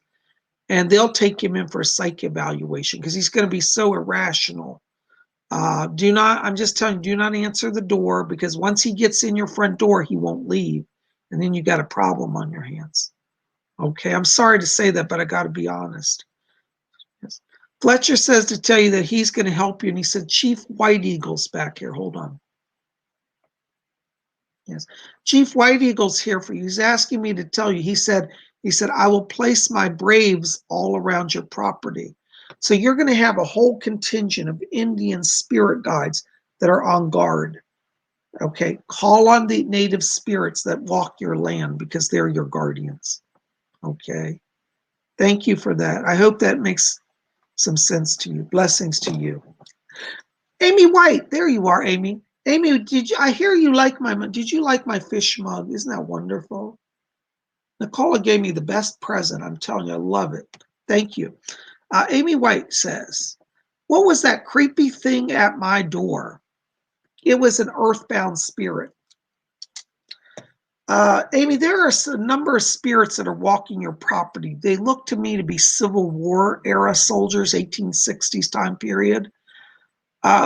and they'll take him in for a psych evaluation, because he's going to be so irrational. I'm just telling you, do not answer the door, because once he gets in your front door, he won't leave. And then you got a problem on your hands. Okay, I'm sorry to say that, but I got to be honest. Yes. Fletcher says to tell you that he's going to help you. And he said, Chief White Eagle's back here. Hold on. Yes. Chief White Eagle's here for you. He's asking me to tell you. He said, I will place my braves all around your property. So you're going to have a whole contingent of Indian spirit guides that are on guard. Okay. Call on the native spirits that walk your land, because they're your guardians. Okay. Thank you for that. I hope that makes some sense to you. Blessings to you. Amy White, there you are, Amy. Amy, I hear you like did you like my fish mug? Isn't that wonderful? Nicola gave me the best present. I'm telling you, I love it. Thank you. Amy White says, what was that creepy thing at my door? It was an earthbound spirit. Amy, there are a number of spirits that are walking your property. They look to me to be Civil War era soldiers, 1860s time period.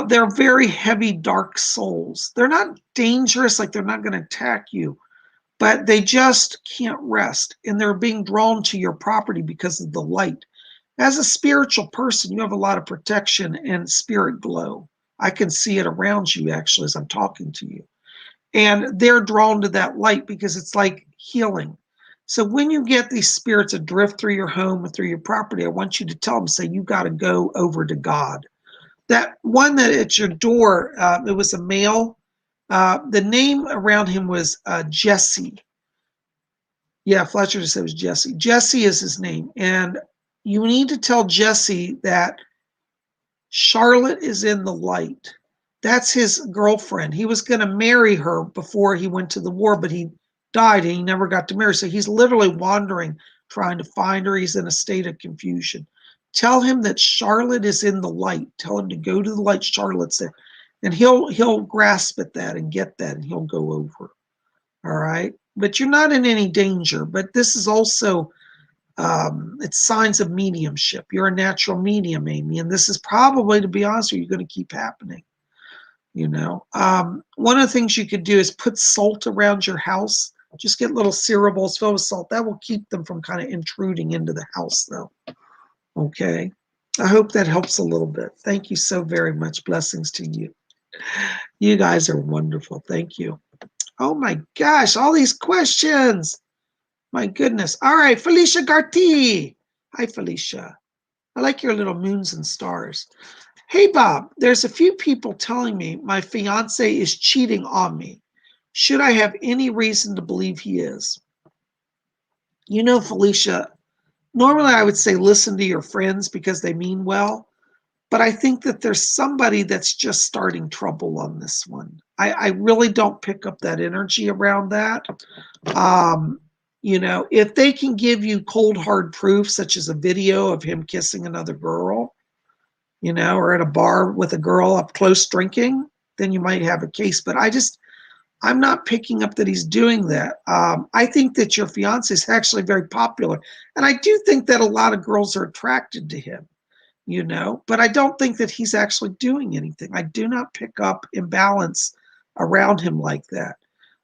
They're very heavy, dark souls. They're not dangerous, like they're not going to attack you, but they just can't rest. And they're being drawn to your property because of the light. As a spiritual person, you have a lot of protection and spirit glow. I can see it around you, actually, as I'm talking to you. And they're drawn to that light because it's like healing. So when you get these spirits adrift through your home or through your property, I want you to tell them, say, you got to go over to God. That one that at your door, it was a male. The name around him was Jesse. Yeah, Fletcher just said it was Jesse. Jesse is his name. And you need to tell Jesse that Charlotte is in the light. That's his girlfriend. He was going to marry her before he went to the war, but he died and he never got to marry. So he's literally wandering, trying to find her. He's in a state of confusion. Tell him that Charlotte is in the light. Tell him to go to the light. Charlotte's there. And he'll grasp at that and get that, and he'll go over. All right. But you're not in any danger. But this is also, it's signs of mediumship. You're a natural medium, Amy. And this is probably, to be honest with you, going to keep happening. One of the things you could do is put salt around your house. Just get little cereal bowls filled with salt. That will keep them from kind of intruding into the house, though. Okay. I hope that helps a little bit. Thank you so very much. Blessings to you. You guys are wonderful. Thank you. Oh my gosh, all these questions. My goodness. All right, Felicia Garti. Hi, Felicia. I like your little moons and stars. Hey, Bob, there's a few people telling me my fiance is cheating on me. Should I have any reason to believe he is? Felicia, normally I would say listen to your friends because they mean well. But I think that there's somebody that's just starting trouble on this one. I really don't pick up that energy around that. If they can give you cold, hard proof, such as a video of him kissing another girl, or at a bar with a girl up close drinking, then you might have a case. But I'm not picking up that he's doing that. I think that your fiance is actually very popular. And I do think that a lot of girls are attracted to him. But I don't think that he's actually doing anything. I do not pick up imbalance around him like that.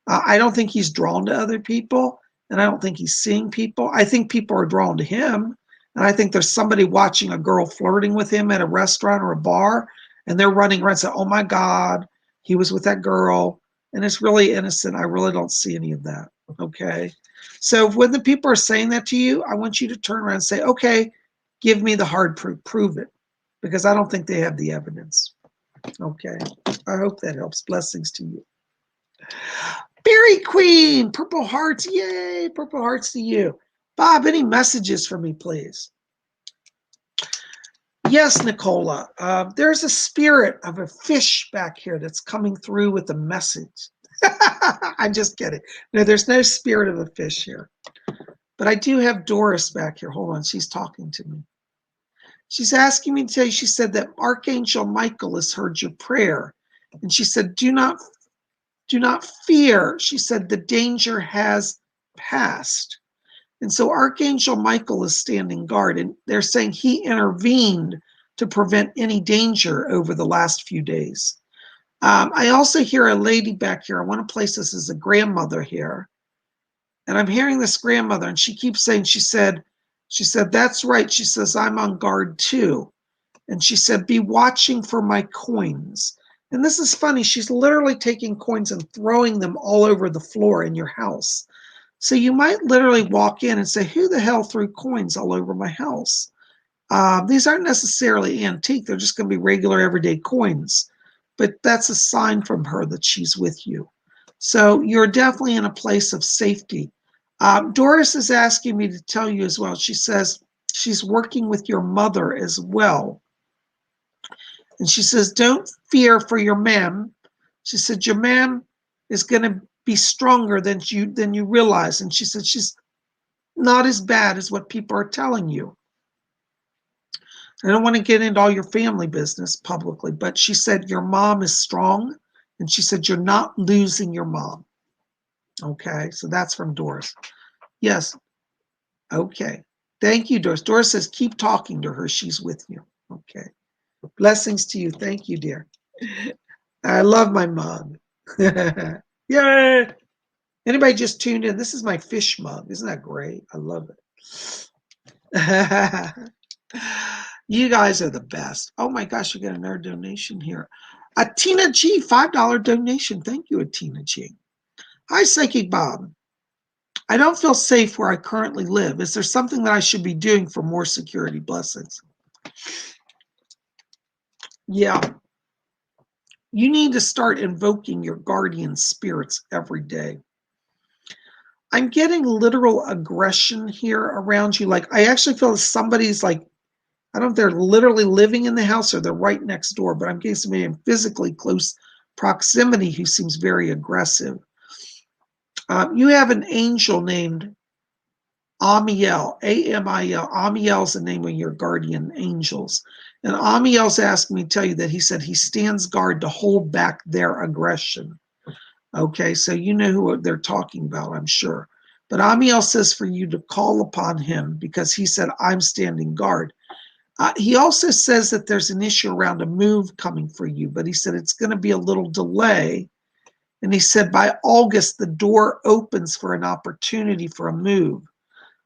I don't think he's drawn to other people, and I don't think he's seeing people. I think people are drawn to him, and I think there's somebody watching a girl flirting with him at a restaurant or a bar, and they're running around saying, oh my God, he was with that girl, and it's really innocent. I really don't see any of that, okay? So when the people are saying that to you, I want you to turn around and say, okay, give me the hard proof, prove it, because I don't think they have the evidence. Okay, I hope that helps. Blessings to you. Berry Queen, Purple Hearts, yay, Purple Hearts to you. Bob, any messages for me, please? Yes, Nicola, there's a spirit of a fish back here that's coming through with a message. I'm just kidding. No, there's no spirit of a fish here. But I do have Doris back here. Hold on, she's talking to me. She's asking me to tell you, she said that Archangel Michael has heard your prayer. And she said, do not fear. She said, the danger has passed. And so Archangel Michael is standing guard, and they're saying he intervened to prevent any danger over the last few days. I also hear a lady back here. I want to place this as a grandmother here. And I'm hearing this grandmother, and she keeps saying, she said, that's right. She says, I'm on guard too. And she said, be watching for my coins. And this is funny. She's literally taking coins and throwing them all over the floor in your house. So you might literally walk in and say, who the hell threw coins all over my house? These aren't necessarily antique. They're just going to be regular everyday coins. But that's a sign from her that she's with you. So you're definitely in a place of safety. Doris is asking me to tell you as well. She says she's working with your mother as well. And she says, don't fear for your ma'am. She said, your ma'am is going to be stronger than you realize. And she said, she's not as bad as what people are telling you. I don't want to get into all your family business publicly, but she said, your mom is strong. And she said, you're not losing your mom. Okay, so that's from Doris. Yes. Okay. Thank you, Doris. Doris says, keep talking to her. She's with you. Okay. Blessings to you. Thank you, dear. I love my mug. Yay! Anybody just tuned in? This is my fish mug. Isn't that great? I love it. You guys are the best. Oh my gosh, we got another donation here. Tina G, $5 donation. Thank you, Tina G. Hi, Psychic Bob. I don't feel safe where I currently live. Is there something that I should be doing for more security? Blessings. Yeah. You need to start invoking your guardian spirits every day. I'm getting literal aggression here around you. Like, I actually feel somebody's like, I don't know if they're literally living in the house or they're right next door, but I'm getting somebody in physically close proximity who seems very aggressive. You have an angel named Amiel, A-M-I-L. Amiel is the name of your guardian angels. And Amiel's asked me to tell you that he said he stands guard to hold back their aggression. Okay, so you know who they're talking about, I'm sure. But Amiel says for you to call upon him because he said, I'm standing guard. He also says that there's an issue around a move coming for you, but he said it's going to be a little delay. And he said by August, the door opens for an opportunity for a move.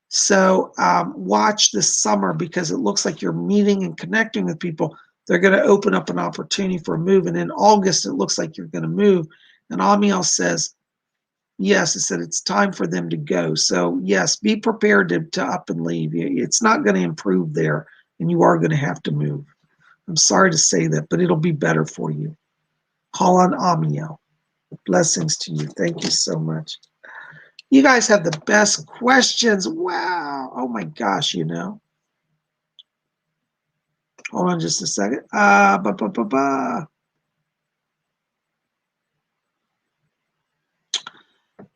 So watch this summer because it looks like you're meeting and connecting with people. They're going to open up an opportunity for a move. And in August, it looks like you're going to move. And Amiel says, yes, it said it's time for them to go. So yes, be prepared to up and leave. It's not going to improve there, and you are going to have to move. I'm sorry to say that, but it'll be better for you. Call on Amiel. Blessings to you. Thank you so much. You guys have the best questions. Wow. Oh my gosh, you know. Hold on just a second.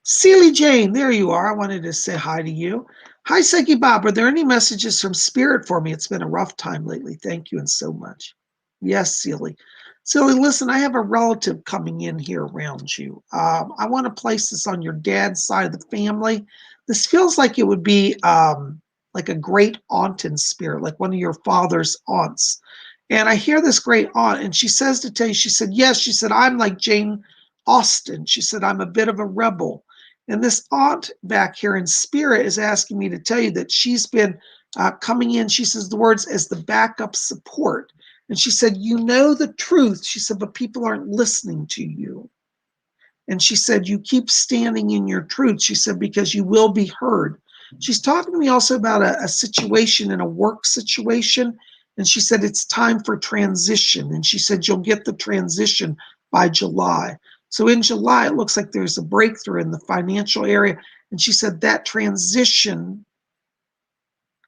Celie Jane, there you are. I wanted to say hi to you. Hi, Psychic Bob. Are there any messages from Spirit for me? It's been a rough time lately. Thank you and so much. Yes, Celie. Celie, listen, I have a relative coming in here around you. I want to place this on your dad's side of the family. This feels like it would be like a great aunt in spirit, like one of your father's aunts. And I hear this great aunt, and she says to tell you, she said, yes, she said, I'm like Jane Austen. She said, I'm a bit of a rebel. And this aunt back here in spirit is asking me to tell you that she's been coming in, she says the words, as the backup support. And she said, you know the truth. She said, but people aren't listening to you. And she said, you keep standing in your truth. She said, because you will be heard. She's talking to me also about a situation in a work situation. And she said, it's time for transition. And she said, you'll get the transition by July. So in July, it looks like there's a breakthrough in the financial area. And she said that transition,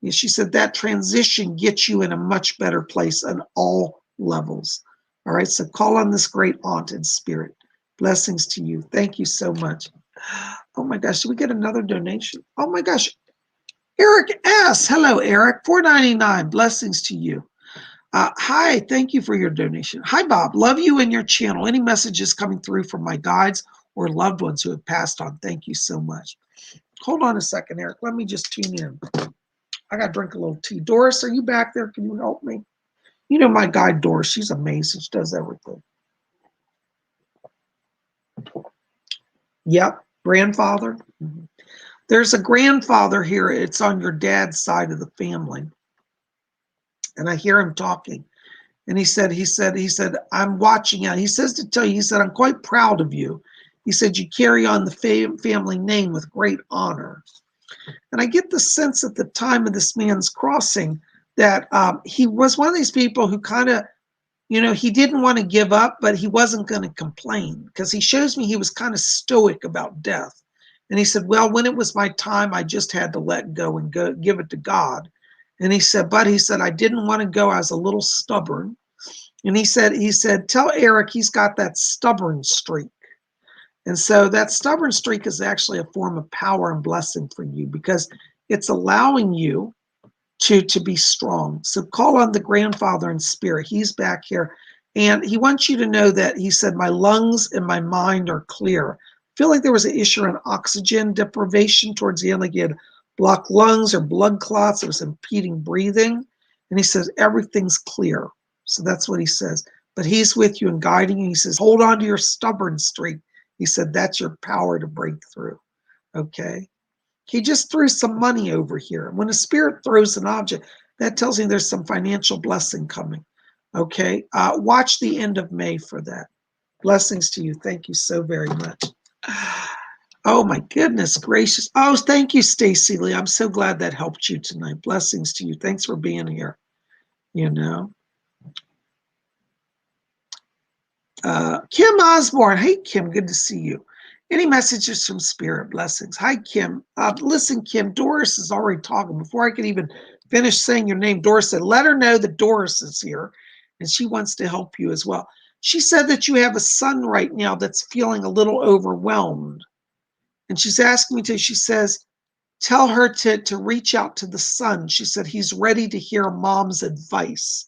that transition gets you in a much better place on all levels. All right, so call on this great aunt in spirit. Blessings to you. Thank you so much. Oh my gosh, did we get another donation? Oh my gosh. Eric S. Hello, Eric. $4.99. Blessings to you. Hi, thank you for your donation. Hi, Bob. Love you and your channel. Any messages coming through from my guides or loved ones who have passed on? Thank you so much. Hold on a second, Eric. Let me just tune in. I got to drink a little tea. Doris, are you back there? Can you help me? You know my guide, Doris. She's amazing. She does everything. Yep, grandfather. Mm-hmm. There's a grandfather here. It's on your dad's side of the family. And I hear him talking. And he said, I'm watching out. He says to tell you, he said, I'm quite proud of you. He said, you carry on the family name with great honor. And I get the sense at the time of this man's crossing that he was one of these people who kind of, he didn't want to give up, but he wasn't going to complain, because he shows me he was kind of stoic about death. And he said, well, when it was my time, I just had to let go and give it to God. And he said, I didn't want to go. I was a little stubborn. And he said, tell Eric he's got that stubborn streak. And so that stubborn streak is actually a form of power and blessing for you, because it's allowing you to be strong. So call on the grandfather in spirit. He's back here. And he wants you to know that he said, my lungs and my mind are clear. I feel like there was an issue in oxygen deprivation towards the end, like you had blocked lungs or blood clots that was impeding breathing. And he says, everything's clear. So that's what he says. But he's with you and guiding you. He says, hold on to your stubborn streak. He said, that's your power to break through. Okay. He just threw some money over here. When a spirit throws an object, that tells me there's some financial blessing coming. Okay. Watch the end of May for that. Blessings to you. Thank you so very much. Oh my goodness gracious. Oh, thank you, Stacy Lee. I'm so glad that helped you tonight. Blessings to you. Thanks for being here. Kim Osborne. Hey, Kim. Good to see you. Any messages from Spirit? Blessings. Hi, Kim. Listen, Kim, Doris is already talking. Before I could even finish saying your name, Doris said, let her know that Doris is here and she wants to help you as well. She said that you have a son right now that's feeling a little overwhelmed. And she's asking me she says, tell her to reach out to the son. She said, he's ready to hear mom's advice.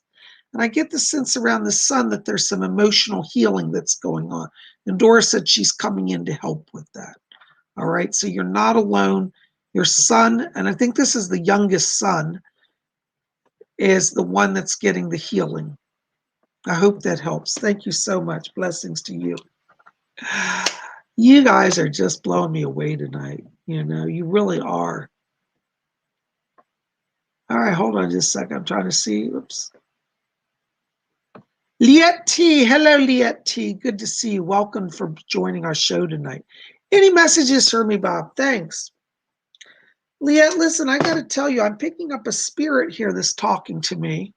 And I get the sense around the son that there's some emotional healing that's going on. And Doris said she's coming in to help with that. All right. So you're not alone. Your son, and I think this is the youngest son, is the one that's getting the healing. I hope that helps. Thank you so much. Blessings to you. You guys are just blowing me away tonight. You really are. All right. Hold on just a second. I'm trying to see. Oops. Liette T. Hello, Liette T. Good to see you. Welcome for joining our show tonight. Any messages for me, Bob? Thanks. Liette, listen, I got to tell you, I'm picking up a spirit here that's talking to me.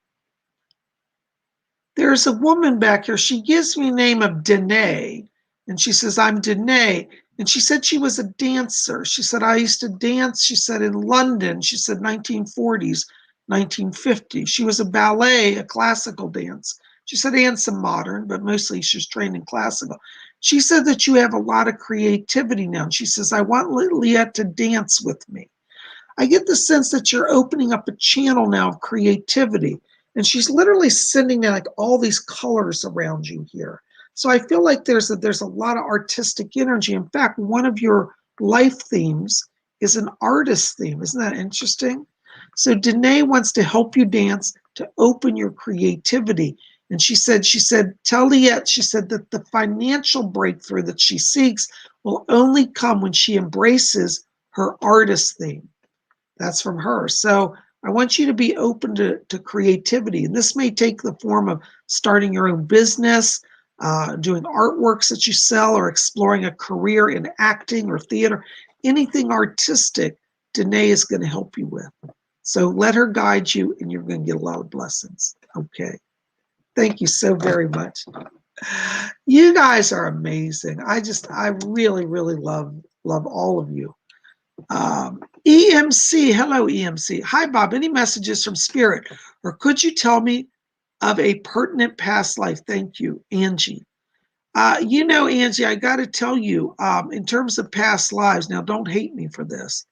There's a woman back here. She gives me the name of Danae, and she says, I'm Danae. And she said she was a dancer. She said, I used to dance, she said, in London. She said 1940s, 1950s. She was a ballet, a classical dance. She said, and some modern, but mostly she's trained in classical. She said that you have a lot of creativity now. She says, I want Liette to dance with me. I get the sense that you're opening up a channel now of creativity. And she's literally sending out like all these colors around you here. So I feel like there's a lot of artistic energy. In fact, one of your life themes is an artist theme. Isn't that interesting? So Danae wants to help you dance, to open your creativity. And she said, tell Liette, she said that the financial breakthrough that she seeks will only come when she embraces her artist theme. That's from her. So I want you to be open to creativity. And this may take the form of starting your own business, doing artworks that you sell, or exploring a career in acting or theater, anything artistic, Danae is going to help you with. So let her guide you, and you're going to get a lot of blessings. Okay. Thank you so very much. You guys are amazing. I really, really love all of you. EMC, hello, EMC. Hi, Bob. Any messages from Spirit, or could you tell me of a pertinent past life? Thank you, Angie. Angie, I got to tell you, in terms of past lives, now don't hate me for this,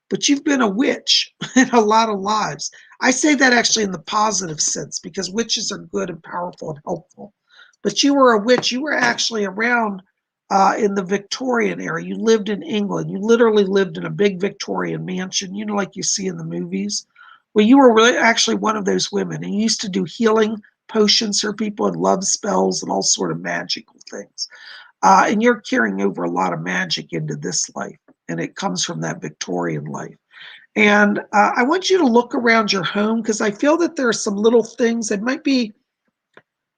but you've been a witch in a lot of lives. I say that actually in the positive sense, because witches are good and powerful and helpful. But you were a witch. You were actually around in the Victorian era. You lived in England. You literally lived in a big Victorian mansion, like you see in the movies. Well, you were really actually one of those women, and you used to do healing potions for people and love spells and all sort of magical things. And you're carrying over a lot of magic into this life, and it comes from that Victorian life. And I want you to look around your home, because I feel that there are some little things that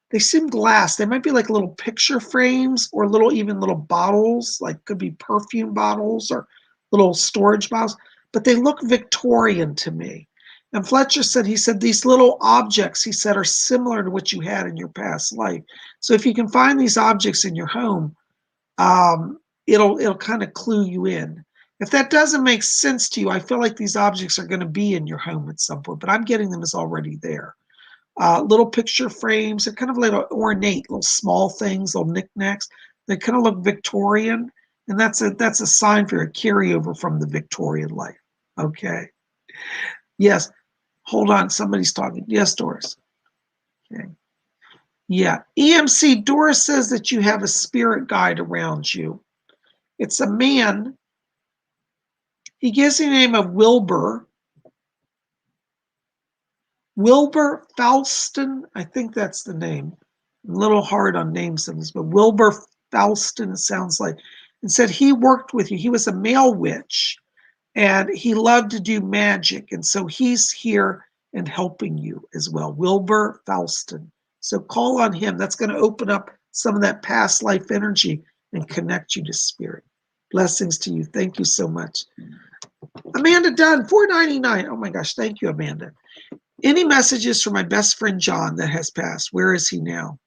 they seem glass. They might be like little picture frames, or even little bottles, like could be perfume bottles or little storage bottles, but they look Victorian to me. And Fletcher said, these little objects, he said, are similar to what you had in your past life. So if you can find these objects in your home, it'll kind of clue you in. If that doesn't make sense to you, I feel like these objects are going to be in your home at some point, but I'm getting them as already there. Little picture frames, they're kind of like ornate, little small things, little knickknacks. They kind of look Victorian, and that's a sign for a carryover from the Victorian life. Okay. Yes. Hold on, somebody's talking. Yes, Doris. Okay. Yeah. EMC, Doris says that you have a spirit guide around you. It's a man. He gives the name of Wilbur. Wilbur Falston, I think that's the name. I'm a little hard on names of this, but Wilbur Falston, it sounds like. And said he worked with you. He was a male witch, and he loved to do magic. And so he's here and helping you as well. Wilbur Falston. So call on him. That's going to open up some of that past life energy and connect you to spirit. Blessings to you. Thank you so much. Amanda Dunn, $4.99. Oh my gosh, thank you, Amanda. Any messages for my best friend John that has passed? Where is he now?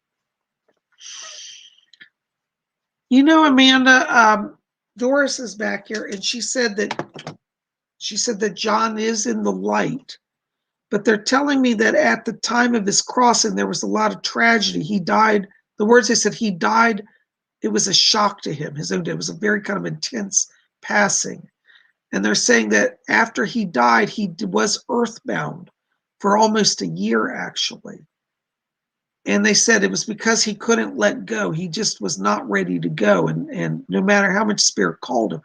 Amanda, Doris is back here, and she said that John is in the light, but they're telling me that at the time of his crossing, there was a lot of tragedy. He died. The words they said, he died. It was a shock to him. It was a very kind of intense passing. And they're saying that after he died, he was earthbound for almost a year, actually. And they said it was because he couldn't let go. He just was not ready to go. And no matter how much spirit called him,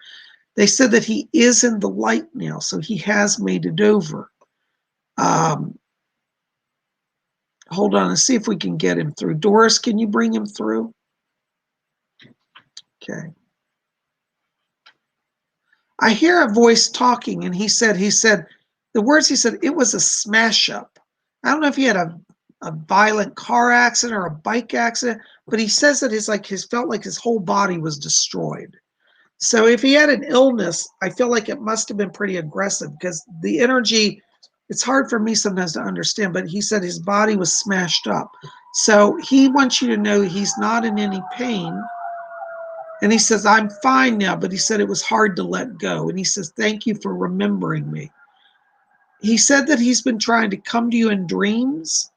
they said that he is in the light now. So he has made it over. Hold on, let's see if we can get him through. Doris, can you bring him through? Okay. I hear a voice talking, and he said, the words he said, it was a smash up. I don't know if he had a violent car accident or a bike accident, but he says that felt like his whole body was destroyed. So if he had an illness, I feel like it must have been pretty aggressive, because the energy, it's hard for me sometimes to understand, but he said his body was smashed up. So he wants you to know he's not in any pain. And he says, I'm fine now, but he said it was hard to let go. And he says, thank you for remembering me. He said that he's been trying to come to you in dreams.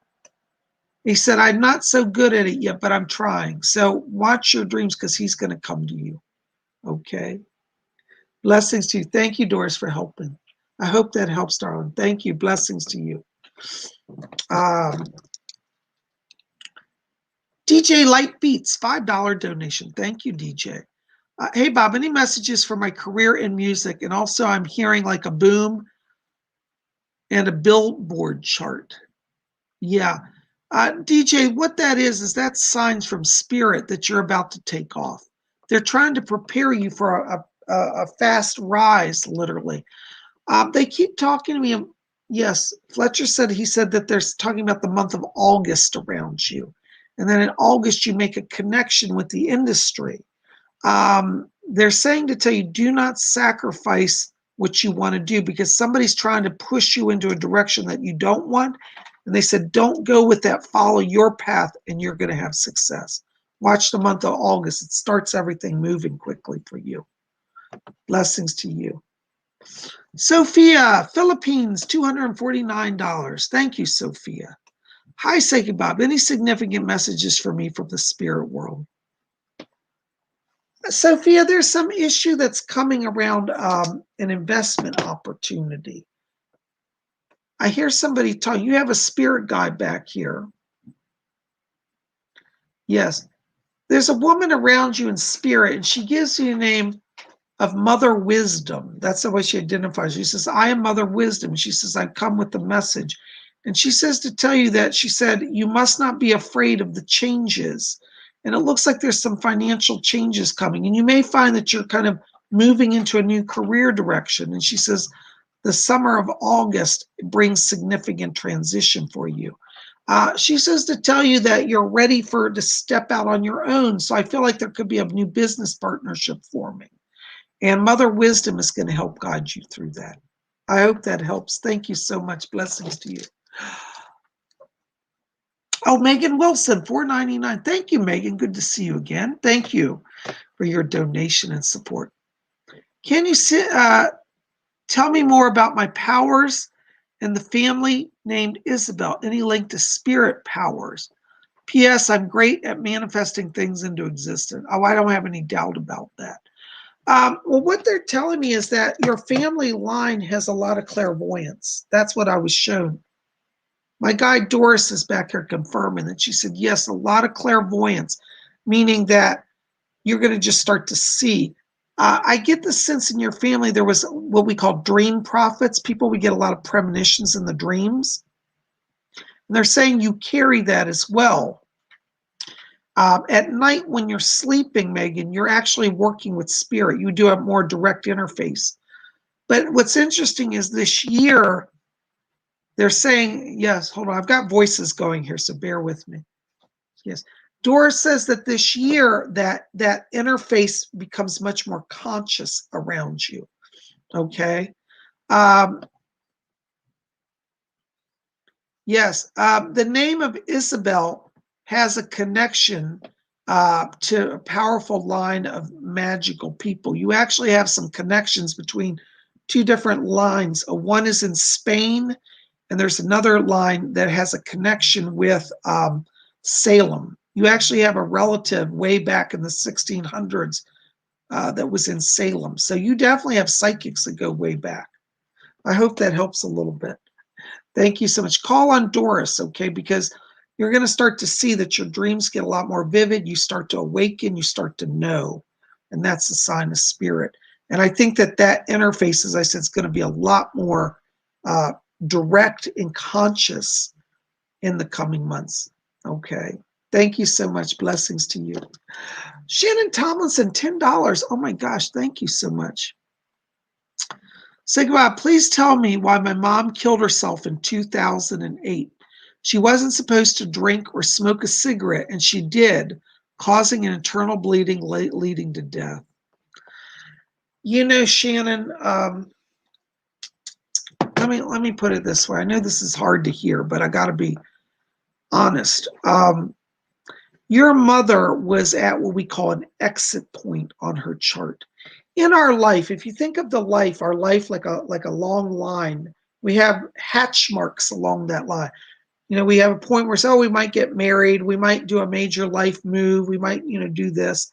He said, I'm not so good at it yet, but I'm trying. So watch your dreams, because he's going to come to you. Okay. Blessings to you. Thank you, Doris, for helping. I hope that helps, darling. Thank you. Blessings to you. DJ Light Beats, $5 donation. Thank you, DJ. Hey, Bob, any messages for my career in music? And also, I'm hearing like a boom and a billboard chart. Yeah. DJ, what that is that signs from spirit that you're about to take off. They're trying to prepare you for a fast rise, literally. They keep talking to me. Yes, Fletcher said, he said that they're talking about the month of August around you. And then in August, you make a connection with the industry. They're saying to tell you, do not sacrifice what you want to do, because somebody's trying to push you into a direction that you don't want. And they said, don't go with that, follow your path and you're going to have success. Watch the month of August. It starts everything moving quickly for you. Blessings to you. Sophia, Philippines, $249. Thank you, Sophia. Hi, Psychic Bob. Any significant messages for me from the spirit world? Sophia, there's some issue that's coming around an investment opportunity. I hear somebody talk. You have a spirit guide back here. Yes. There's a woman around you in spirit, and she gives you the name of Mother Wisdom. That's the way she identifies. She says, I am Mother Wisdom. She says, I've come with the message. And she says to tell you that, she said, you must not be afraid of the changes. And it looks like there's some financial changes coming. And you may find that you're kind of moving into a new career direction. And she says, the summer of August brings significant transition for you. She says to tell you that you're ready to step out on your own. So I feel like there could be a new business partnership forming. And Mother Wisdom is going to help guide you through that. I hope that helps. Thank you so much. Blessings to you. Oh, Megan Wilson, $4.99. Thank you, Megan. Good to see you again. Thank you for your donation and support. Can you tell me more about my powers and the family named Isabel? Any link to spirit powers? P.S. I'm great at manifesting things into existence. Oh, I don't have any doubt about that. Well, what they're telling me is that your family line has a lot of clairvoyance. That's what I was shown. My guide Doris is back here confirming that. She said, yes, a lot of clairvoyance, meaning that you're going to just start to see. I get the sense in your family there was what we call dream prophets. People, we get a lot of premonitions in the dreams. And they're saying you carry that as well. At night when you're sleeping, Megan, you're actually working with spirit. You do a more direct interface. But what's interesting is this year, they're saying, yes, hold on, I've got voices going here, so bear with me. Yes. Doris says that this year that interface becomes much more conscious around you. Okay. Yes. The name of Isabel has a connection to a powerful line of magical people. You actually have some connections between two different lines. One is in Spain, and there's another line that has a connection with Salem. You actually have a relative way back in the 1600s that was in Salem. So you definitely have psychics that go way back. I hope that helps a little bit. Thank you so much. Call on Doris, okay? Because you're going to start to see that your dreams get a lot more vivid. You start to awaken. You start to know. And that's a sign of spirit. And I think that interface, as I said, is going to be a lot more direct and conscious in the coming months. Okay. Thank you so much. Blessings to you. Shannon Tomlinson, $10. Oh my gosh. Thank you so much. Sigma, please tell me why my mom killed herself in 2008. She wasn't supposed to drink or smoke a cigarette, and she did, causing an internal bleeding leading to death. You know, Shannon, let me put it this way. I know this is hard to hear, but I got to be honest. Your mother was at what we call an exit point on her chart. In our life, if you think of our life like a long line, we have hatch marks along that line. You know, we have a point where we might get married, we might do a major life move, we might, do this.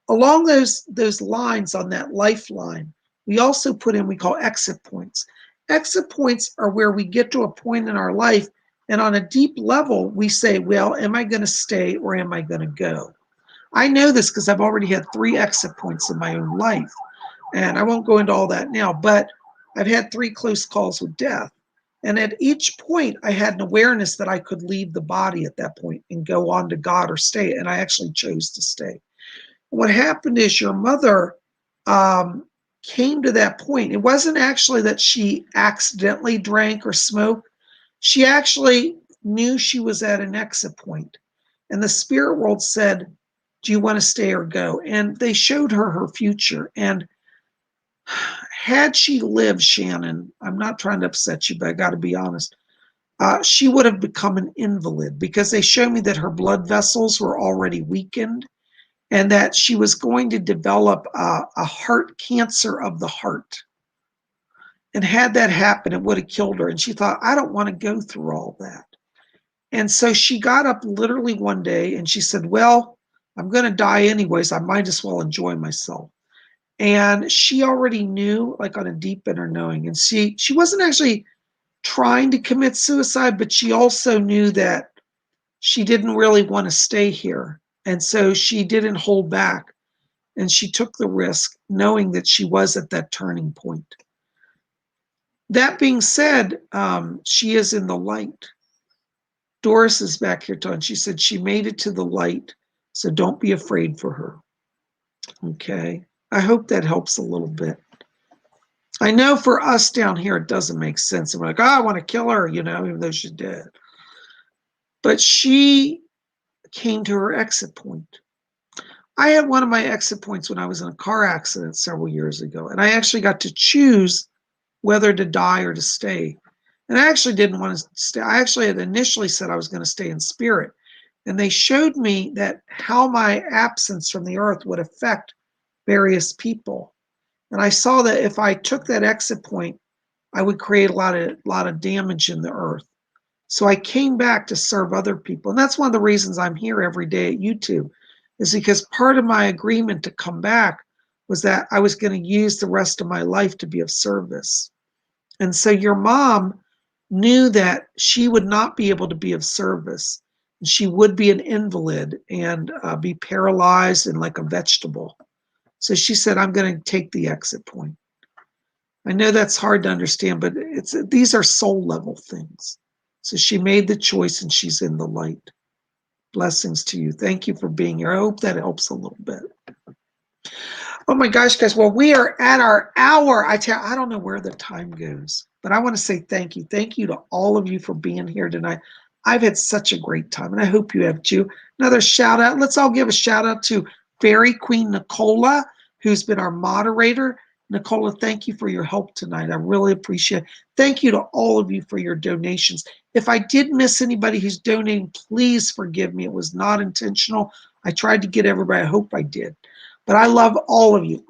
Along those lines on that lifeline, we also put in, we call exit points. Exit points are where we get to a point in our life, and on a deep level, we say, well, am I going to stay or am I going to go? I know this because I've already had 3 exit points in my own life. And I won't go into all that now, but I've had 3 close calls with death. And at each point, I had an awareness that I could leave the body at that point and go on to God or stay. And I actually chose to stay. What happened is your mother came to that point. It wasn't actually that she accidentally drank or smoked. She actually knew she was at an exit point. And the spirit world said, do you want to stay or go? And they showed her her future. And had she lived, Shannon, I'm not trying to upset you, but I got to be honest, she would have become an invalid, because they showed me that her blood vessels were already weakened and that she was going to develop a heart cancer of the heart. And had that happen, it would have killed her. And she thought, I don't want to go through all that. And so she got up literally one day and she said, well, I'm going to die anyways. I might as well enjoy myself. And she already knew, like on a deep inner knowing. And she wasn't actually trying to commit suicide, but she also knew that she didn't really want to stay here. And so she didn't hold back. And she took the risk, knowing that she was at that turning point. That being said, she is in the light. Doris is back here talking. She said she made it to the light, so don't be afraid for her. Okay. I hope that helps a little bit. I know for us down here, it doesn't make sense. And we're like, oh, I want to kill her, even though she's dead. But she came to her exit point. I had one of my exit points when I was in a car accident several years ago, and I actually got to choose whether to die or to stay. And I actually didn't want to stay. I actually had initially said I was going to stay in spirit. And they showed me that how my absence from the earth would affect various people. And I saw that if I took that exit point, I would create a lot of damage in the earth. So I came back to serve other people. And that's one of the reasons I'm here every day at YouTube, is because part of my agreement to come back was that I was going to use the rest of my life to be of service. And so your mom knew that she would not be able to be of service. She would be an invalid and be paralyzed and like a vegetable. So she said, I'm going to take the exit point. I know that's hard to understand, but these are soul level things. So she made the choice and she's in the light. Blessings to you. Thank you for being here. I hope that helps a little bit. Oh my gosh, guys. Well, we are at our hour. I don't know where the time goes, but I want to say thank you. Thank you to all of you for being here tonight. I've had such a great time, and I hope you have too. Another shout out. Let's all give a shout out to Fairy Queen Nicola, who's been our moderator. Nicola, thank you for your help tonight. I really appreciate it. Thank you to all of you for your donations. If I did miss anybody who's donating, please forgive me. It was not intentional. I tried to get everybody. I hope I did. But I love all of you.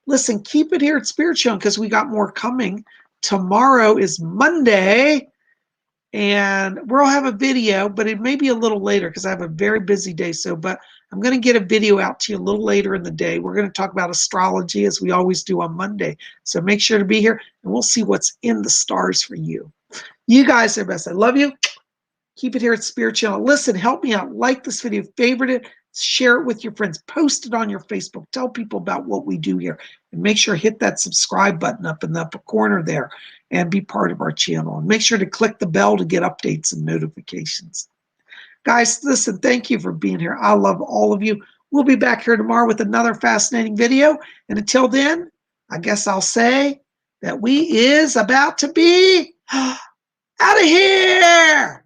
Listen, keep it here at Spiritual because we got more coming. Tomorrow is Monday, and we'll have a video, but it may be a little later because I have a very busy day. But I'm going to get a video out to you a little later in the day. We're going to talk about astrology as we always do on Monday. So make sure to be here, and we'll see what's in the stars for you. You guys are best. I love you. Keep it here at Spirit Channel. Listen, help me out. Like this video, favorite it, share it with your friends, post it on your Facebook, tell people about what we do here, and make sure to hit that subscribe button up in the upper corner there and be part of our channel. And make sure to click the bell to get updates and notifications. Guys, listen, thank you for being here. I love all of you. We'll be back here tomorrow with another fascinating video. And until then, I guess I'll say that we is about to be out of here.